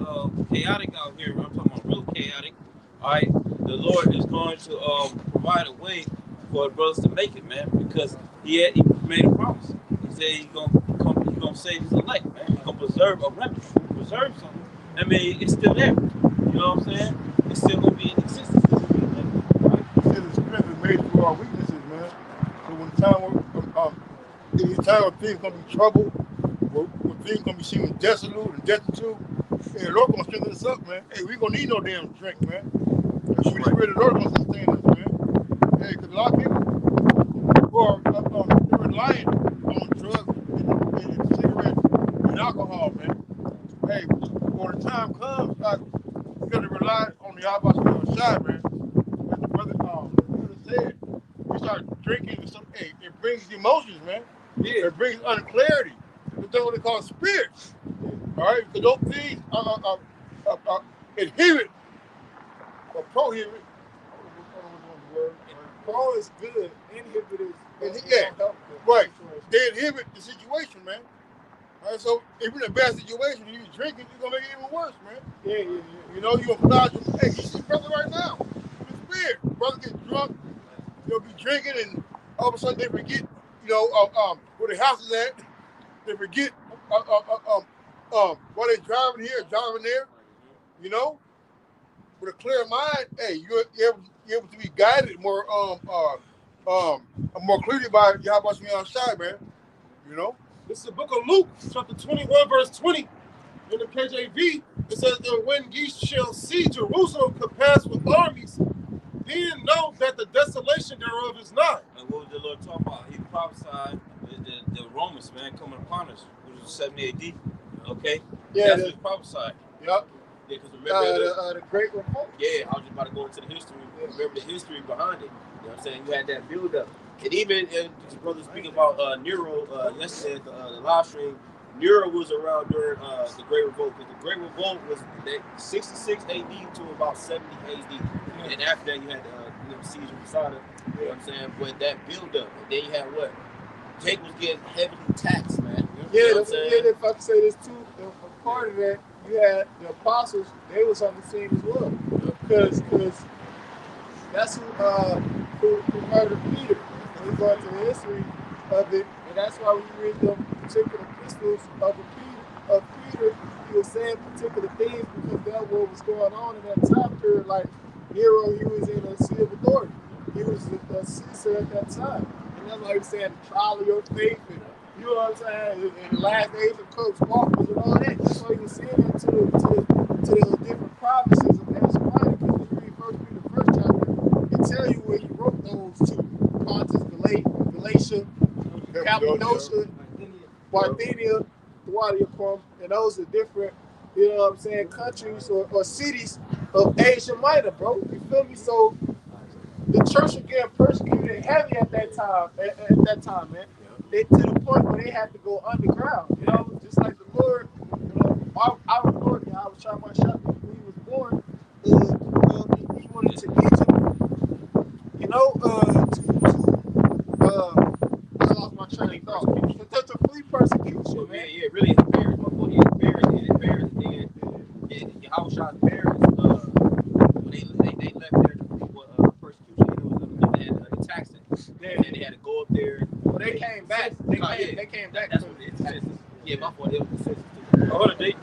chaotic out here, I'm talking about real chaotic. All right, the Lord is going to provide a way for the brothers to make it, man, because he made a promise. He said he's gonna save his elect, man. He's gonna preserve a remnant, preserve something. I mean, it's still there. You know what I'm saying? It's still gonna be in existence. Right? He said the strength is made for our weaknesses, man. So when any time when things gonna be trouble, when things gonna be seeming desolate and destitute, hey, the Lord gonna strengthen us up, man. Hey, we gonna need no damn strength, man. And the Spirit of the Lord gonna sustain us, man. Hey, because a lot of people who are they're relying on drugs and cigarettes and alcohol, man. Hey, when the time comes, you gotta rely on the YAHWASHI, man. As the brother said, you start drinking and hey, it brings emotions, man. Yeah. It brings unclarity. It's what they call spirits. All right, because those things inhibit or prohibit. Pro is good. Inhibit is help. Right. They inhibit the situation, man. All right, so if you're in a bad situation and you're drinking, you're gonna make it even worse, man. Yeah. You know, you're gonna fly your hey, you see brother right now. It's weird. Brother gets drunk, they'll be drinking and all of a sudden they forget, where the house is at. They forget while they're driving here, driving there, with a clear mind, hey, you're able to be guided more clearly by YAHWASHI outside, man. This is the book of Luke, chapter 21, verse 20. In the KJV, it says, and when ye shall see Jerusalem compassed with armies, then know that the desolation thereof is nigh. And what was the Lord talking about? He prophesied the Romans, man, coming upon us, which was 70 AD. Okay? Yeah. That's what he prophesied. Yep. Yeah, because remember the Great Revolt. Yeah, I was just about to go into the history. Remember the history behind it. You know what I'm saying? You had that build up. And even his brother speaking about Nero yesterday at the live stream, Nero was around during the Great Revolt. Because the Great Revolt was 66 AD to about 70 AD. And after that, you had the siege of Masada. You know what I'm saying? But that build up. And then you had what? Jake was getting heavily taxed, man. You know what I'm saying? If I could say this too, a part of that, you had the apostles, they was on the scene as well. Because that's who murdered Peter. And we go into the history of it, and that's why when you read the particular epistles of Peter, he was saying particular things because that what was going on in that time period. Like Nero, he was in a seat of authority. He was a Caesar at that time. And that's why he was saying the trial of your faith, and you know what I'm saying, in the last days of Coach Walkers and all that. That's why he was saying that to the different provinces of Asia Minor. Because if you read First Peter, the first chapter, it tell you where he wrote those to: Pontus, Galatia, Cappadocia, Bithynia, Thessalonica, and those are different, you know what I'm saying, countries or cities of Asia Minor, bro. You feel me? So the church was getting persecuted heavy at that time, man. To the point where they had to go underground, just like the Lord, our Lord, I was trying my shot when he was born. He went into Egypt, I lost my train of thought. To flee persecution, man. Yeah, really, his parents, my boy, his parents, and then YAHWASHI's parents, when they left there to flee persecution, they had taxed it. And then they had to go up there. Well, they came back. They came back. That's what it is. Yeah, my boy, they were the sisters too. Oh, they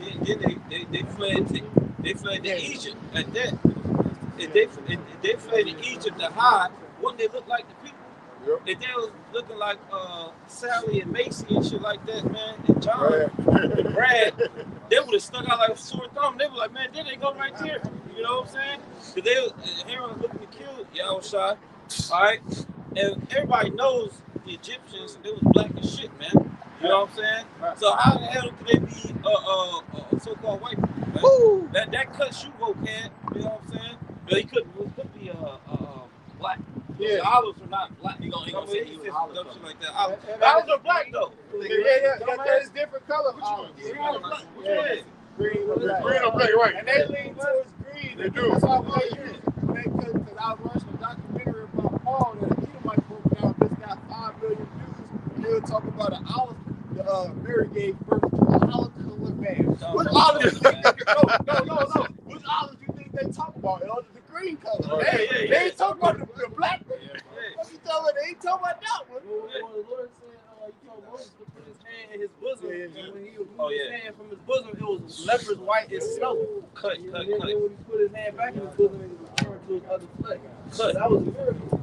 fled to Egypt at that. If they fled to Egypt to hide, wouldn't they look like the people? Yep. If they was looking like Sally and Macy and shit like that, man, and John and Brad, they would have stuck out like a sore thumb. They were like, man, there they go right there. You know what I'm saying? Because Aaron was looking to kill YAHWASHI. All right? And everybody knows the Egyptians, they was black as shit, man. You know what I'm saying? So how the hell could they be so-called white people? That cuts you, vocab. You know what I'm saying? But he could be black. Yeah, the olives are not black. He gonna say he was olive like that. Olives are black though. Yeah, there's different color. Green or black? Which one is? Green or black, right? And they lean towards green. They do. That's why I'm like, because I was watching a documentary about Paul that Edomite broke down. This got 5 million talking about an olive. Mary gave birth to an olive-colored man. What olive you think? No. Which olive you think they talk about? The green color. They ain't talking about the black one. What you talking about? They ain't talking about that one. Well, the Lord said he told Moses to put his hand in his bosom, and when he removed his hand from his bosom, it was leprous white as snow. Cut. And then when he put his hand back in his bosom, it returned to his other flesh. Cut. That was a miracle.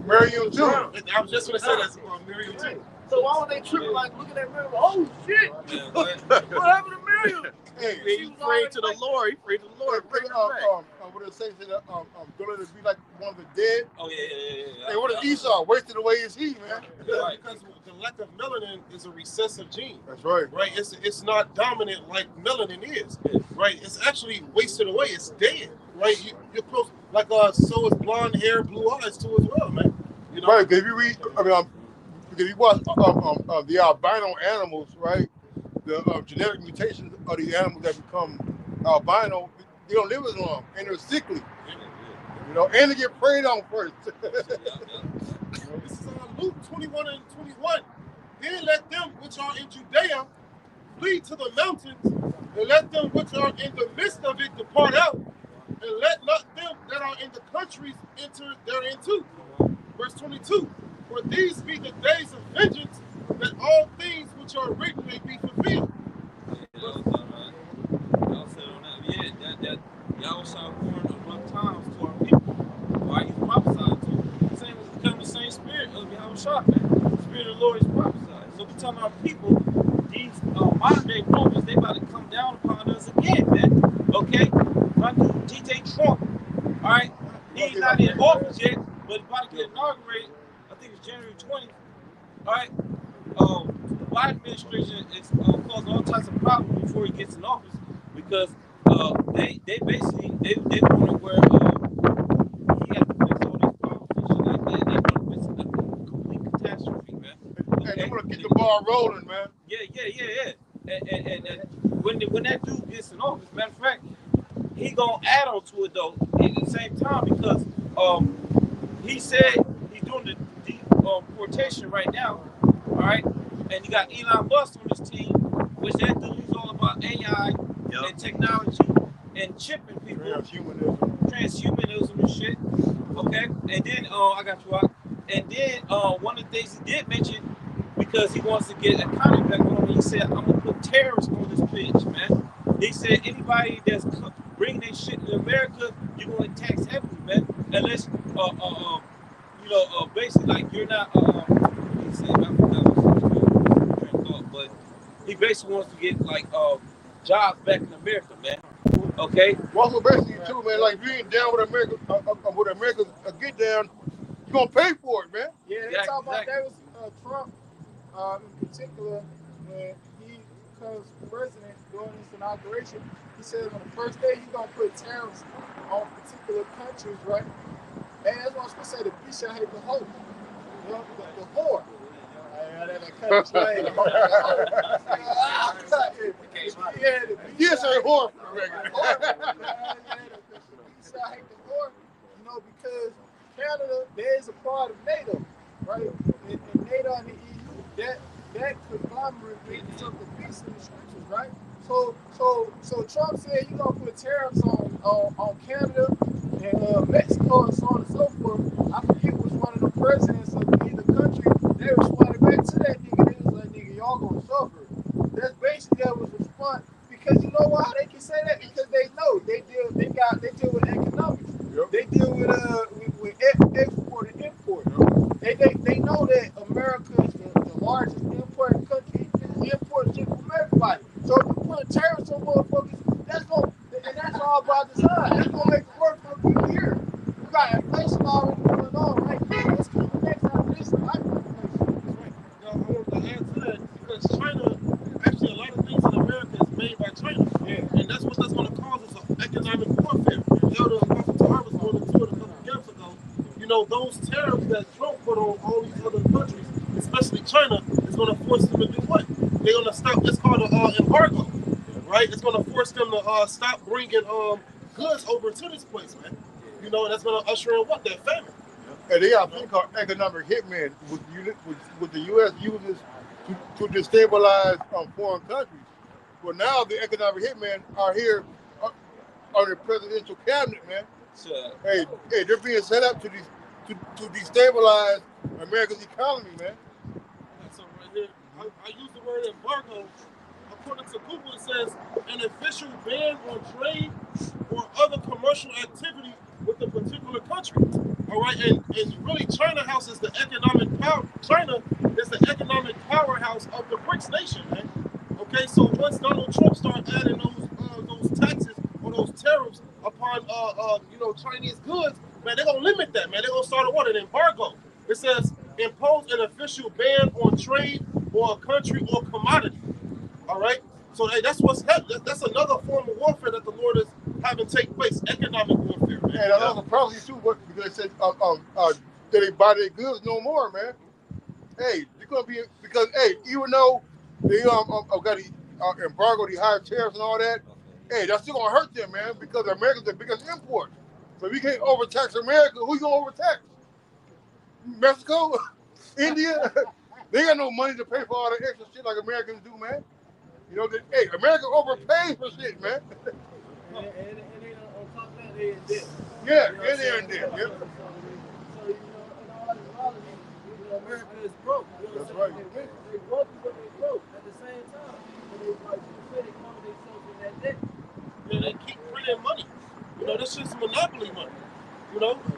Miriam too. I was just going to say that's about Miriam too. So why would they tripping like looking at Miriam? Oh shit! What happened to Miriam? Hey, He prayed to the Lord. He prayed to the Lord. What it say that going to be like one of the dead? Oh yeah. Hey, what is Esau? Wasted away is he, man? Yeah, because the lack of melanin is a recessive gene. That's right. Right? It's not dominant like melanin is. Right? It's actually wasted away. It's dead. Right? You're close. Like so is blonde hair, blue eyes too as well, man. You know? Right. Because if you read, if you watch the albino animals, right? The genetic mutations of the animals that become albino, they don't live as long and they're sickly. You know, and they get preyed on first. This is Luke 21 and 21. Then let them which are in Judea flee to the mountains, and let them which are in the midst of it depart out, and let not them that are in the countries enter therein too. Verse 22. For these be the days of vengeance, that all things which are written may be fulfilled. That YAHWASHI warned of rough times to our people. Why he's prophesying to? Same as becoming the same spirit of YAHWASHI, man. The spirit of the Lord is prophesying. So we telling our people, these modern day Romans, they about to come down upon us again, man. Okay? My dude, DJ Trump. All right? He's not in office yet, but he's about to get inaugurated. I think it's January 20th. All right? The Biden administration is causing all types of problems before he gets in office because they basically want where he has to fix all these problems and shit like that. They want to fix a complete catastrophe, man. Okay? Hey, they want to get the ball rolling, man. Yeah. And when that dude gets in office, matter of fact, he gonna add on to it though at the same time because he said he's doing the deportation right now, all right? And you got Elon Musk on this team, which that dude is all about AI and technology and chipping people, transhumanism and shit. Okay, and then I got you out. And then one of the things he did mention, because he wants to get economy back on, he said, "I'm gonna put tariffs on this bitch, man." He said, "Anybody that's bringing their shit to America, you're gonna tax heavily, man, unless basically like you're not." He said, I forgot what but he basically wants to get like jobs back in America, man. Okay. Well, so basically too, man. Like if you ain't down with America, get down, you gonna pay for it, man. Yeah, they talk about that was Trump in particular when he becomes president during his inauguration. He said on the first day he's gonna put tariffs on particular countries, right? And that's what I was gonna say. The beast shall hate the hoe, you know, the whore. Yes, a whore. Because Canada, there is a part of NATO, right? And NATO and the EU, that conglomerate makes up the beast in the scriptures, right? So Trump said he's gonna put tariffs on Canada and Mexico and so on and so forth. I forget which one of the presidents of either country they responded back to that nigga. They was like, "Nigga, y'all gonna suffer." That's basically that was response. Because you know why they can say that? Because they know they deal with economics. Yep. They deal with export and import. Yep. They know that America is the largest importing country. Import shit from everybody. So if you put tariffs on motherfuckers, that's all by design. That's gonna make it work for people here. You got inflation already going on right now. Let's keep the next out of this hyperinflation. Right. Now, I want to add to that because China, actually, a lot of things in America is made by China. Yeah. And that's going to cause us economic warfare. Elder Apostle Tahar was going into it a couple of years ago. You know, those tariffs that Trump put on all these other countries, especially China, is going to force them to do what? They're going to stop. It's called an embargo, right? It's going to force them to stop bringing goods over to this place, man. You know, and that's going to usher in what? That famine. And they got a thing called economic hitmen, with the U.S. uses to destabilize foreign countries. Well, now the economic hitmen are here on the presidential cabinet, man. Sure. Hey, they're being set up to destabilize America's economy, man. That's something right here. I use the word embargo. According to Google, it says an official ban on trade or other commercial activity with a particular country. All right, and really, China houses the economic power. China is the economic powerhouse of the BRICS nation, man. Okay, so once Donald Trump started adding those taxes or those tariffs upon Chinese goods, man, they're gonna limit that, man. They're gonna start an embargo. It says impose an official ban on trade or a country or commodity. All right, so hey, that's what's happening. That's another form of warfare that the Lord is having take place, economic warfare, man. And another problem too, because they said that they buy their goods no more, man. Hey, they're gonna be because even though they got the embargo, the higher tariffs and all that, hey, that's still gonna hurt them, man, because America's the biggest import. So if we can't overtax America, who you gonna overtax? Mexico, India. They got no money to pay for all the extra shit like Americans do, man. You know, America overpays for shit, man. And they on top of that, they in debt. Yeah, and they're in debt. Yeah. So in all reality, America is broke. That's right. They wealthy, but they broke at the same time. And they like you said, they cover themselves in that debt. And they keep printing money. This is monopoly money.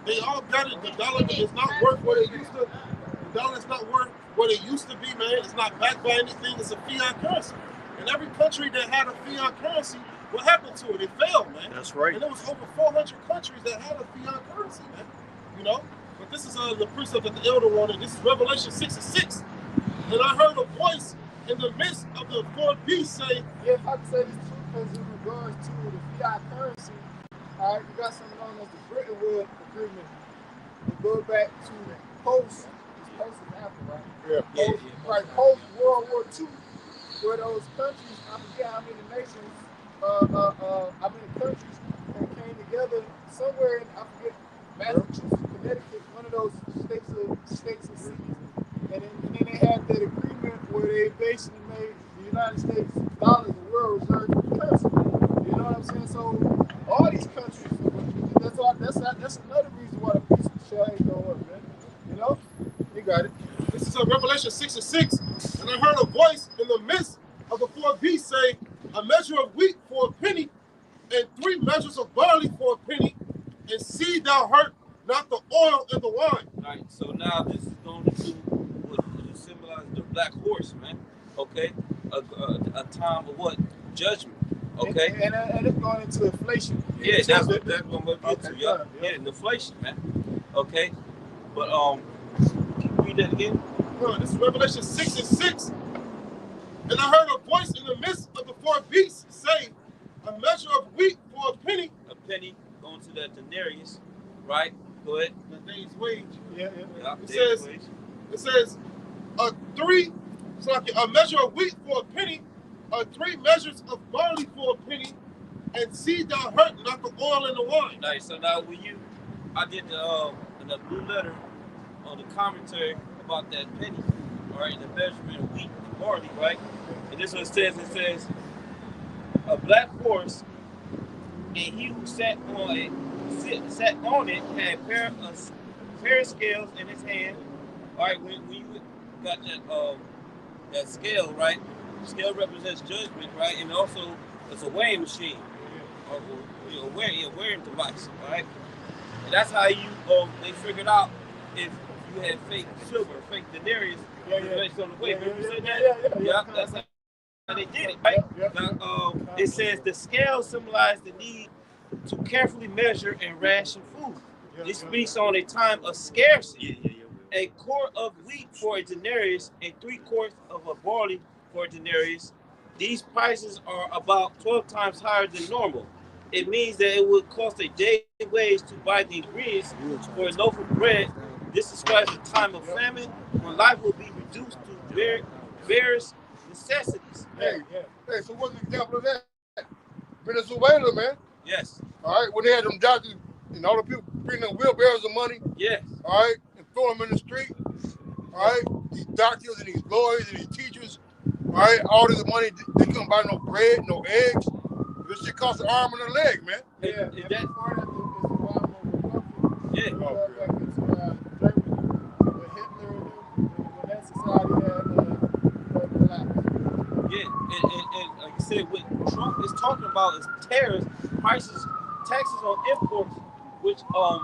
They all got it. The dollar is not worth what it used to. The dollar is not worth what it used to be, man. It's not backed by anything. It's a fiat currency. And every country that had a fiat currency, what happened to it? It failed, man. That's right. And there was over 400 countries that had a fiat currency, man. But this is the precept that the elder wanted. This is Revelation 6:6. And I heard a voice in the midst of the four beasts say, Yeah, if I can say this too, because in regards to the fiat currency, all right, you got something known as the Bretton Woods Agreement. It goes back to post is after, right? Yeah. Post World War II, where those countries, I forget how many nations, how many countries that came together somewhere in, I forget, Massachusetts, Connecticut, one of those states and cities. And then they had that agreement where they basically made the United States dollars the world reserve currency. You know what I'm saying? So all these countries, that's another reason why the peace shall ain't gonna work, man. You got it. this is Revelation 6:6. And I heard a voice in the midst of the four beasts say, a measure of wheat for a penny, and 3 measures of barley for a penny, and see thou hurt not the oil and the wine. All right, so now this is going to what symbolize the black horse, man. Okay, a time of what? Judgment. Okay, And it's going into inflation. yeah, that's what we're going to get to. Yeah, inflation, man. Okay, but can you read that again? This is Revelation 6:6. And I heard a voice in the midst of the four beasts say, a measure of wheat for a penny. A penny going to that denarius, right? Go ahead. The day's wage. Yeah. It says a measure of wheat for a penny, 3 measures of barley for a penny, and see thou hurt not the oil and the wine. Nice. So now I did the blue letter on the commentary about that penny, all right, the measurement of wheat and barley, right? And this one says, a black horse, and he who sat on it had a pair of scales in his hand. All right, when you got that scale, right? Scale represents judgment, right? And also it's a weighing machine, or weighing device, right? And that's how they figured out if you had fake silver, fake denarius, based on the weight. Remember you said that? Yeah, that's how they did it, right? Now, it says the scale symbolized the need to carefully measure and ration food. This speaks on a time of scarcity. A quart of wheat for a denarius and 3 quarts of a barley for a denarius. These prices are about 12 times higher than normal. It means that it would cost a day's wage to buy the ingredients for a loaf of bread. This describes a time of famine when life will be reduced to various necessities. Hey, so what's an example of that? Venezuela, man. Yes. All right, when they had them doctors and all the people bring them wheelbarrows of money, Yes. all right, and throw them in the street, all right? These doctors and these lawyers and these teachers, all right, all this money, they couldn't buy no bread, no eggs. This shit costs an arm and a leg, man. Yeah, Is and that- part of it is the problem with welfare. Yeah. Go back into Germany, with Hitler and them, when that society had collapsed. Yeah, and like I said, what Trump is talking about is tariffs, prices, taxes on imports, which,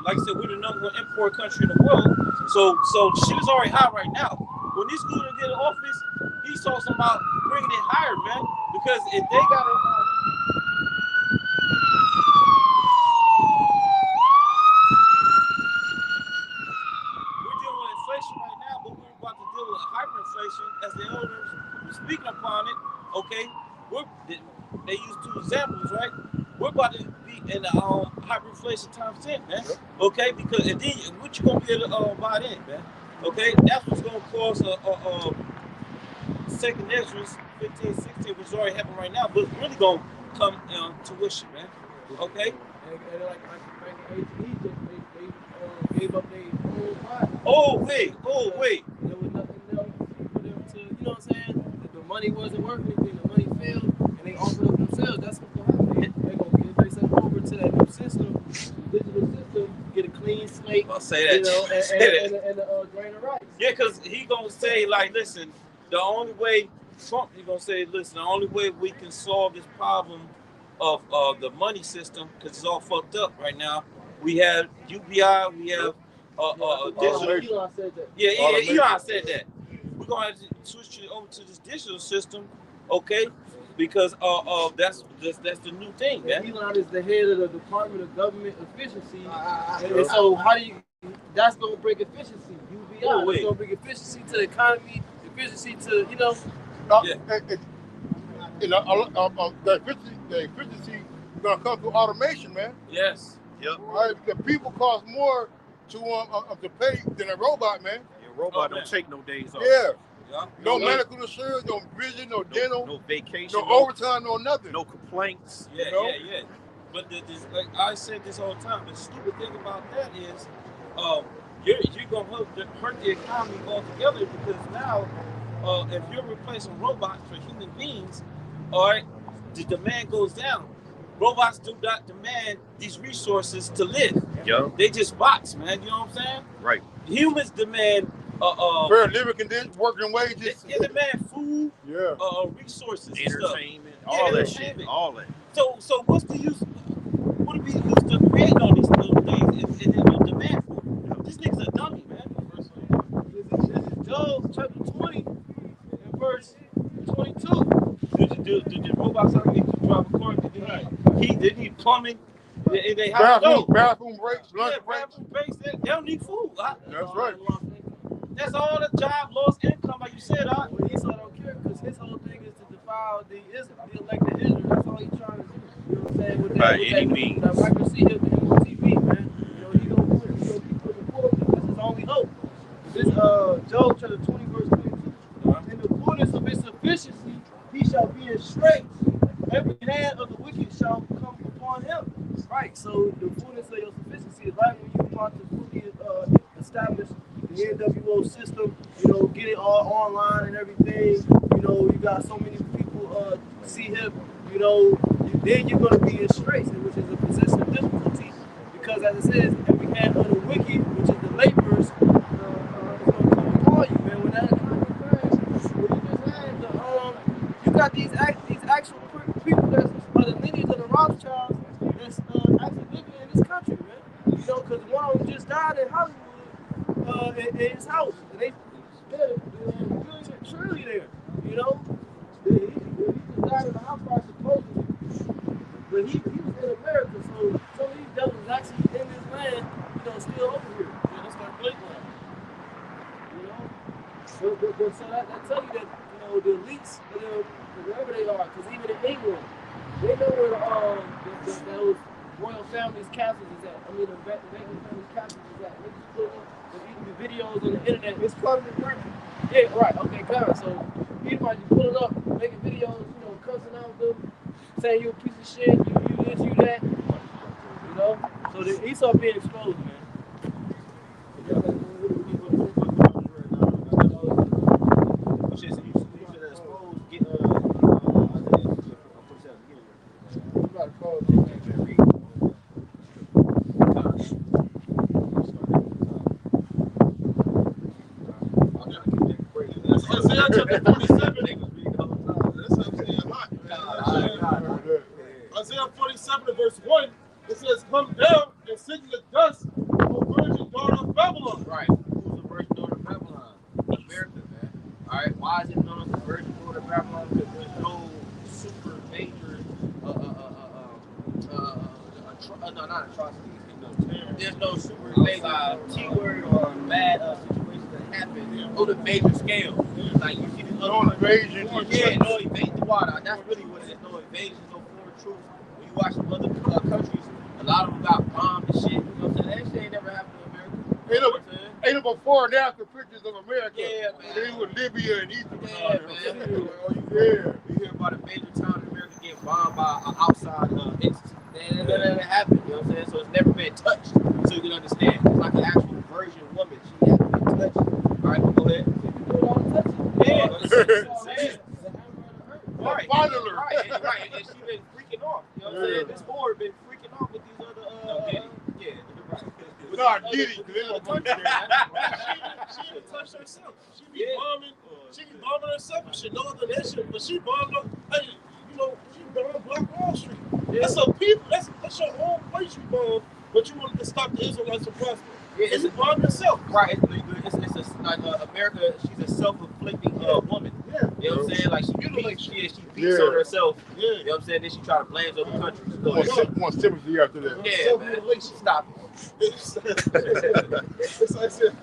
like I said, we're the #1 import country in the world. So shit is already high right now. When this dude get in office, he's talking about bringing it higher, man. Because if they got to, we're dealing with inflation right now, but we're about to deal with hyperinflation as the elders were speaking upon it. Okay, they use 2 examples, right? We're about to be in the hyperinflation times 10, man. Okay, because and then what you gonna be able to buy in, man? Okay, that's what's gonna cause a second interest 15, 16, which is already happening right now, but it's really gonna come tuition, man. Okay. And like back in ancient Egypt, they gave up their whole body. Oh wait. There was nothing else for them to, you know what I'm saying? The money wasn't worth anything. The money failed, and they offered up themselves. That's what's gonna happen. They're gonna give themselves over to that new system, digital system, get a clean slate. I'll say that. You know, and drain the rights. Yeah, because he gonna say, like, listen, the only way Trump, he gonna say, listen, the only way we can solve this problem of the money system, because it's all fucked up right now. We have UBI, we have digital. Elon said that. Yeah, Elon said that. We're gonna have to switch it over to this digital system, okay? Because that's the new thing, man. Elon is the head of the Department of Government Efficiency, and so how do you? That's gonna bring efficiency. UBI. Oh, wait. It's gonna bring efficiency to the economy, efficiency to Yeah. The efficiency gonna come through automation, man. Yes. Yep. All right, because people cost more to pay than a robot, man. Your robot don't take no days off. Yeah. Yeah. No medical insurance, no vision, no dental, No vacation. no overtime, no nothing. No complaints. Yeah, You know? yeah. But like I said this all the time, the stupid thing about that is, you're gonna hurt the economy altogether, because now, if you're replacing robots for human beings, all right, the demand goes down. Robots do not demand these resources to live. Yeah. They just bots, man. You know what I'm saying? Right. Humans demand fair living conditions, working wages. they demand food, Yeah. resources, and stuff. Entertainment. All that shit. entertainment. All that. So what's the use? What would be the use to create all these little things if there's no demand for it? This nigga's a dummy, man. This is Job chapter 20 and verse 22. Did the robots out here drive a car? Did he plumbing? They have Bathroom breaks, lunch yeah, breaks. bathroom breaks. They don't need food. That's right. That's all the job lost income, like you said. Well, Esau don't care because his whole thing is to defile the elected Israel. That's all he's trying to do. You know what I'm saying? With that, By with any that, means. that record see him on TV, man. You know, he gonna do it. He gonna keep putting forth. This is only hope. This Job chapter 20 verse 22. In the fullness of his sufficiency, he shall be in straits. Every hand of the wicked shall come upon him. Right. So the fullness of your sufficiency is right when you want to fully establish the NWO system, you know, get it all online and everything. You know, you got so many people see him, you know, then you're going to be in straits, which is a position of difficulty, because as it says, every hand of the wicked, which is the laborers, is going to come upon you, man. When that economy crash, when you just had you got these actual people that's the lineage of the Rothschilds that's actually living in this country, man. You know, because one of them just died in Hollywood in his house, and they trillionaire, you know. He just died in the house fire supposedly, but he was in America, so some of these devils actually in this land, you know, still over here. Yeah, that's my playground. You know, so that tell you that, you know, the elites, wherever they are, because even in England, they know where those royal families' castles is at. I mean, the Meghan family's castles is at. They just put up the videos on the internet. It's public record. Yeah, right. Okay, kind. So people might just pull it up, making videos, you know, cussing out them, saying you're a piece of shit, you this, you that. You know? So the Esau being exposed, man. Isaiah chapter 47. Isaiah 47 verse 1, it says, come down and sit in the dust, O virgin daughter of Babylon. Right. Who's the virgin daughter of Babylon? America, man. All right. Why is it known as the virgin daughter of Babylon? Because there's no super major, no, not atrocities. There's no super major T-word or bad situations that happen on a major scale. Like you see these No invasion. yeah, no invade the water. That's really what it is. No invasion, no foreign troops. When you watch some other countries, a lot of them got bombed and shit. You know what I'm saying? That shit ain't never happened to America. Ain't no before and after pictures of America. Yeah, man. They with Libya and Egypt. Yeah, man. Yeah. You hear about a major town in America getting bombed by an outside entity. That never happened. You know what I'm saying? So it's never been touched. So you can understand. It's like an actual virgin woman. She hasn't been touched. All right, go ahead. Yeah. Right. Finally. Right. And she been freaking off. You know what I'm saying? This whore been freaking off with these other yeah, right. No, Diddy. She didn't touch herself. She be bombing. She be bombing herself and shit. No other nation, but she bombed up. Hey, you know, she bombed Black Wall Street. That's a people. That's your own place you bomb. But you wanted to stop the Israelites from prospering. Yeah, and you bomb yourself. Right. It's like America. She's a self-inflicting woman. Yeah. You know what I'm saying? Like she beats on herself. Yeah. You know what I'm saying? Then she try to blame other countries. One sympathy after that. Yeah, man. Stop it. It's Isaiah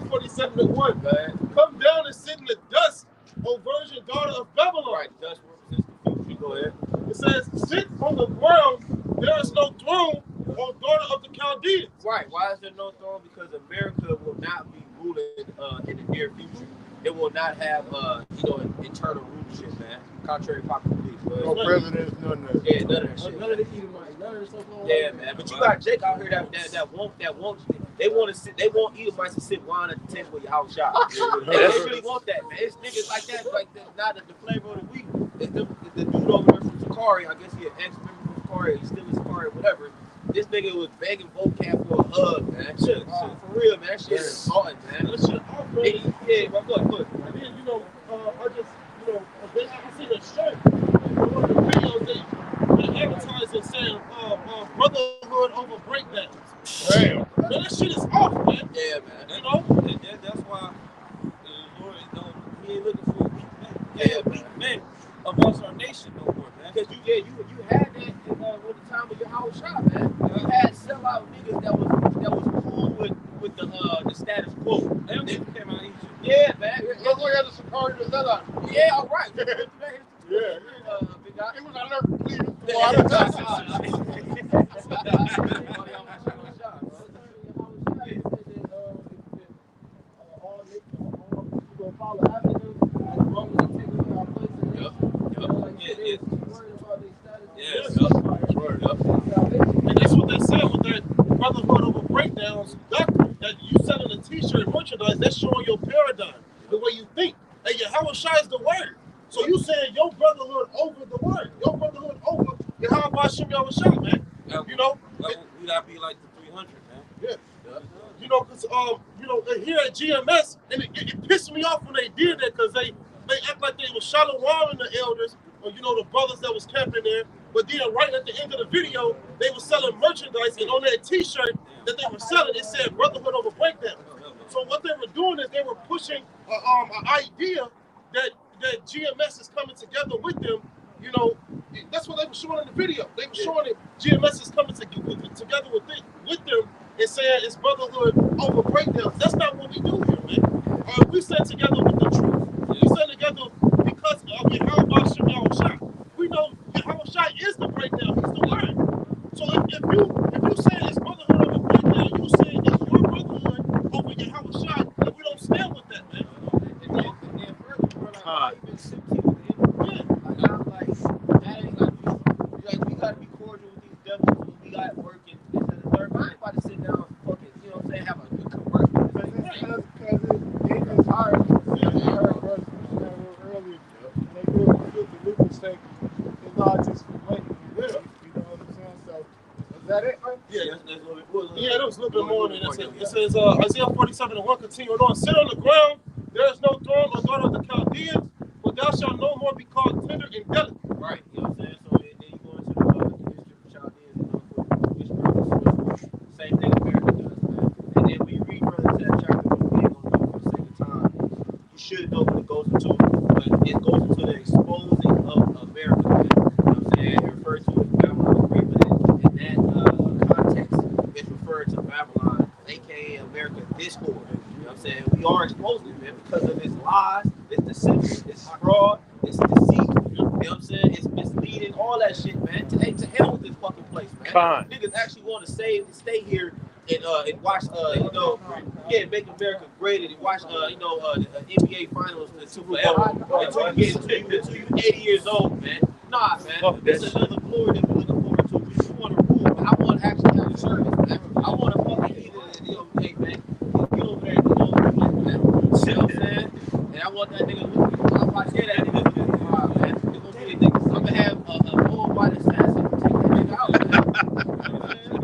47:1. Man. Come down and sit in the dust, O virgin daughter of Babylon. Right, dust represents the future. Go ahead. It says, sit on the ground, there is no throne, O daughter of the Chaldeans. Right. Why is there no throne? Because America will not be ruling in the near future. It will not have an internal rulership, man. Contrary to popular belief. No presidents, none of that. Yeah, none of that shit. None of the Edomites, none of the so-called. Yeah, man. But you got Jake out here that won't. They want to sit. They want Edomites to sit wine at the table with YAHWASHI. They really want that, man. It's niggas like that, like not the flavor of the week. It's the dude over there from Sakari. I guess he an ex-member from Sakari. He still is Sakari, whatever. This nigga was begging vocab for a hug, man. Shit, for real, man. That shit is insulting, man. That shit off, bro. Yeah, but look. And then, I just, I seen a shirt. One of the videos they advertising saying, brotherhood over breakdowns. Damn. Man, that shit is off, man. Yeah, man. You know? That's why the Lord he ain't looking for weak men amongst our nation no more, man. Because you had that with the time of YAHWASHI, man. You had sellout niggas that was cool with the status quo. They came out of Egypt. Yeah, man. Look at the Sakari to that. Yeah, all right. Yeah. Big guy. It was alert Cleveland. And that's what they said with that brotherhood over breakdowns doctrine. That you selling a t-shirt and merchandise, that's showing your paradigm, the way you think. And YAHWASHI is the word. So you saying your brotherhood over the word. Your brotherhood over YAHWASHI, man. You know? We gotta be like the 300, man. Yeah. You know, because here at GMS, and it pissed me off when they did that, because they act like they was Shalom the elders, or the brothers that was camping there. But then right at the end of the video, they were selling merchandise, and on that t-shirt that they were selling, it said brotherhood over breakdown. So what they were doing is they were pushing an idea that GMS is coming together with them. That's what they were showing in the video. They were showing that GMS is coming together with them and saying it's brotherhood over breakdown. That's not what we do here, man. We stand together with the truth. We stand together because of YAHWASHI. We know YAHWASHI is the breakdown. He's the word. So if you say it's brotherhood over breakdown, you say it's your brotherhood over YAHWASHI, and we don't stand with that, man. And then further, bro, like, I even sympathy with him. Like, I'm like, that ain't we gotta be cordial with these devils. We got working. This and the third. I ain't about to sit down and fucking, you know what I'm saying, have a good conversation. Because it's hard. I heard brothers earlier. They do the Lucas thing. It's not just for blatantly. You know what I'm saying? So, is that it, man? Yeah, that was a little bit more than that. It says Isaiah 47:1 continuing on. Sit on the ground. There is no throne or God of the Chaldeans, for thou shalt no more be called tender and delicate. Right, you know what I'm saying? So then you go into the history of Chaldeans and which purpose, same thing America does, man. And then when you read further to that chapter, which we ain't gonna do for the sake of time, you should know what it goes into, but it goes into the exposing of America, man. You know what I'm saying? It refers to it as Babylon the Great, but in that context, it's referred to Babylon, aka America discord. You know what I'm saying? We are exposing it, man, because of its lies, its deception, its fraud, its deceit. You know what I'm saying? It's misleading, all that shit, man. To hell with this fucking place, man. Niggas actually want to stay here and watch, make America great and watch, the NBA Finals until forever. Until you 80 years old, man. Nah, man. It's another glory that we're looking forward to. But you want to rule, but I want to actually have a service, man. I want to fucking hey, man. Get over there, man. You know what I'm saying? And I want that nigga. I'm about to say that nigga. Man. It's gonna be a nigga. I'm gonna have a full body assassin take that nigga out, man. You know what I'm saying?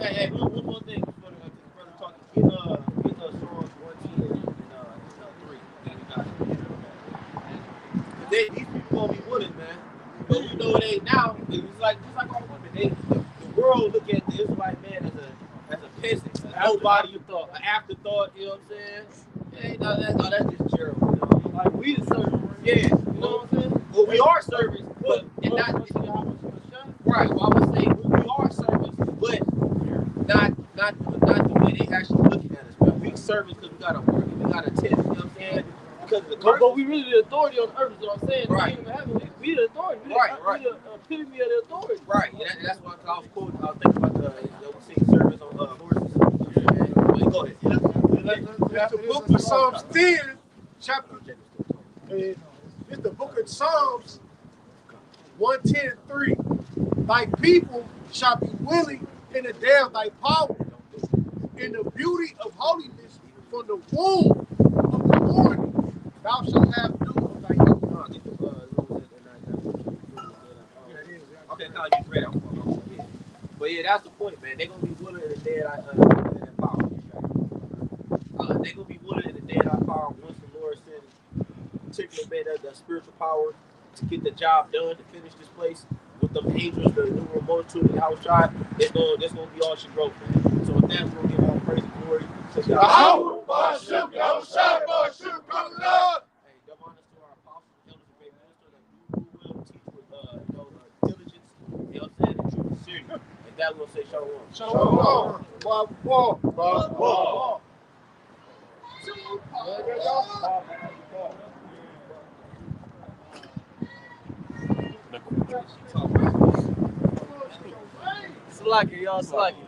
Hey, one more thing before the brother talking. Get Psalms 110 and 3. Then you got it. These people gonna be with it, man. But we know it ain't now. It's like just like all women. The world look at the Israelite man as a peasant, nobody, an afterthought. You know what I'm saying? Hey, that's just terrible. You know? Like we the servants. Yeah, you know what I'm saying? Well, we are servants, but and not right. Well, I would say we are servants, but not the way they actually looking at us. Man. We servants because we got to work and we got to test. You know what I'm saying? Because of the curse. But we really the authority on earth. Is what I'm saying. Right. We the authority. We the epitome of the authority. Right. Yeah, that's why I was quoting. I was thinking about we see servants on horses. Yeah. Go ahead. That's the book of Psalms 10, chapter. It's the book of Psalms 110:3. Thy people shall be willing in the day of thy power, in the beauty of holiness, from the womb of the morning. Thou shalt have dew of thy youth. Okay, now you read it. But yeah, that's the point, man. They're gonna be willing in the day of thy power. They're gonna be willing in the day of thy power once the Lord sends particular man that spiritual power to get the job done, to finish this place with them angels, the innumerable multitude of YAHWASHI. That's gonna be all she wrote, man. So with that, we're gonna give all praise and glory to YAHWAH. BAHASHAM, YAHWASHI, BAHASHAM, come Lord. Hey, double honors to our apostles, elders, and great ministers that do will teach with diligence, you know what I'm saying, and true sincerity. And that will say shalom. Shalom. BAHASHAM. Slack it, y'all. Slack it.